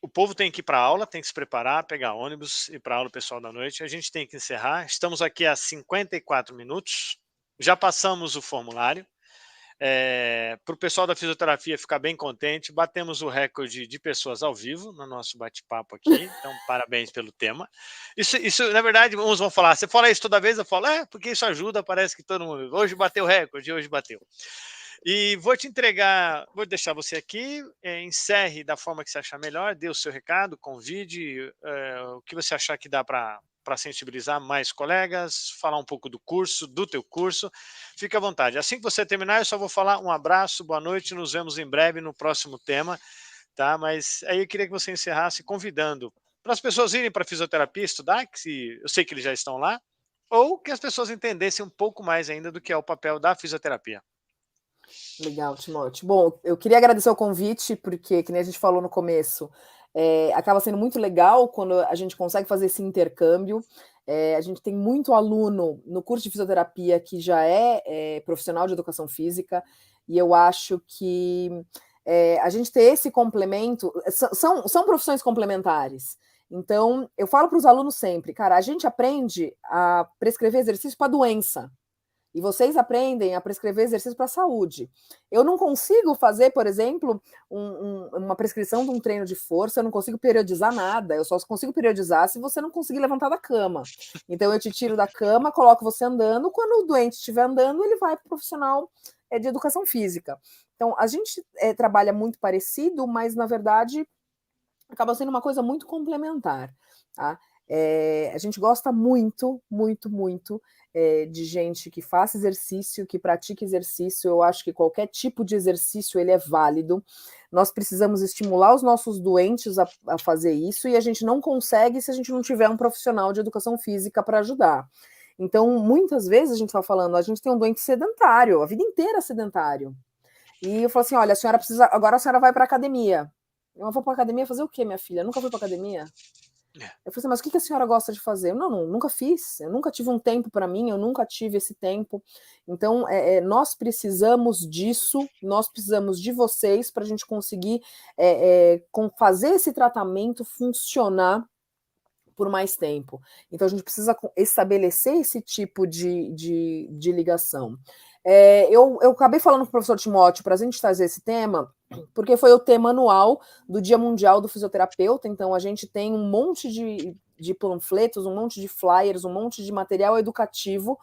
o povo tem que ir para a aula, tem que se preparar, pegar ônibus, ir para a aula, pessoal da noite. A gente tem que encerrar. Estamos aqui há 54 minutos. Já passamos o formulário. Para o pessoal da fisioterapia ficar bem contente, batemos o recorde de pessoas ao vivo no nosso bate-papo aqui. Então, parabéns pelo tema. Isso, na verdade, uns vão falar, você fala isso toda vez? Eu falo, porque isso ajuda, parece que todo mundo. Hoje bateu o recorde, hoje bateu. E vou te entregar, vou deixar você aqui, encerre da forma que você achar melhor, dê o seu recado, convide o que você achar que dá para sensibilizar mais colegas, falar um pouco do curso, do teu curso, fique à vontade. Assim que você terminar, eu só vou falar um abraço, boa noite, nos vemos em breve no próximo tema, tá? Mas aí eu queria que você encerrasse convidando para as pessoas irem para a fisioterapia estudar, que eu sei que eles já estão lá, ou que as pessoas entendessem um pouco mais ainda do que é o papel da fisioterapia.
Legal, Timóteo. Bom, eu queria agradecer o convite, porque, que nem a gente falou no começo, acaba sendo muito legal quando a gente consegue fazer esse intercâmbio. A gente tem muito aluno no curso de fisioterapia que já é profissional de educação física, e eu acho que a gente ter esse complemento, são profissões complementares. Então, eu falo para os alunos sempre, cara, a gente aprende a prescrever exercício para doença. E vocês aprendem a prescrever exercício para a saúde. Eu não consigo fazer, por exemplo, uma prescrição de um treino de força, eu não consigo periodizar nada, eu só consigo periodizar se você não conseguir levantar da cama. Então eu te tiro da cama, coloco você andando, quando o doente estiver andando, ele vai para o profissional de educação física. Então a gente trabalha muito parecido, mas na verdade acaba sendo uma coisa muito complementar, tá? A gente gosta muito, muito, muito de gente que faça exercício, que pratique exercício. Eu acho que qualquer tipo de exercício ele é válido. Nós precisamos estimular os nossos doentes a fazer isso, e a gente não consegue se a gente não tiver um profissional de educação física para ajudar. Então, muitas vezes a gente está falando, a gente tem um doente sedentário, a vida inteira sedentário. E eu falo assim, olha, agora a senhora vai para a academia. Eu vou para academia fazer o quê, minha filha? Eu nunca fui para academia. Eu falei assim, mas o que a senhora gosta de fazer? Não, nunca fiz, eu nunca tive um tempo para mim, eu nunca tive esse tempo. Então, nós precisamos disso, nós precisamos de vocês para a gente conseguir fazer esse tratamento funcionar por mais tempo. Então, a gente precisa estabelecer esse tipo de ligação. Eu acabei falando com o professor Timóteo para a gente trazer esse tema, porque foi o tema anual do Dia Mundial do Fisioterapeuta, então a gente tem um monte de panfletos, um monte de flyers, um monte de material educativo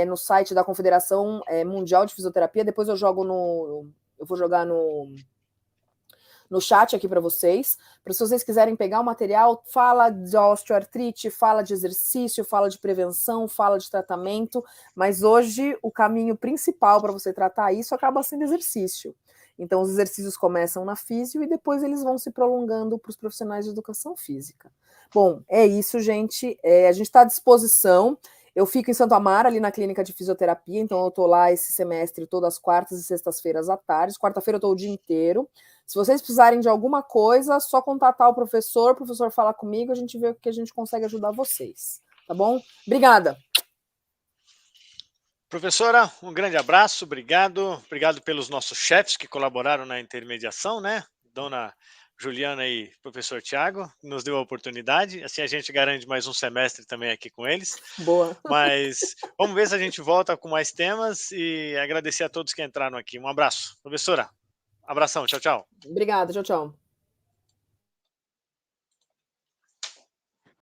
no site da Confederação Mundial de Fisioterapia. Depois eu vou jogar no chat aqui para vocês, se vocês quiserem pegar o material, fala de osteoartrite, fala de exercício, fala de prevenção, fala de tratamento, mas hoje o caminho principal para você tratar isso acaba sendo exercício. Então, os exercícios começam na físio e depois eles vão se prolongando para os profissionais de educação física. Bom, é isso, gente. A gente está à disposição. Eu fico em Santo Amaro, ali na clínica de fisioterapia, então eu estou lá esse semestre todas as quartas e sextas-feiras à tarde. Quarta-feira eu estou o dia inteiro. Se vocês precisarem de alguma coisa, só contatar o professor fala comigo, a gente vê o que a gente consegue ajudar vocês. Tá bom? Obrigada.
Professora, um grande abraço, obrigado. Obrigado pelos nossos chefes que colaboraram na intermediação, né? Dona Juliana e professor Tiago, nos deu a oportunidade. Assim a gente garante mais um semestre também aqui com eles.
Boa.
Mas vamos ver se a gente volta com mais temas e agradecer a todos que entraram aqui. Um abraço. Professora, abração, tchau, tchau.
Obrigada, tchau, tchau.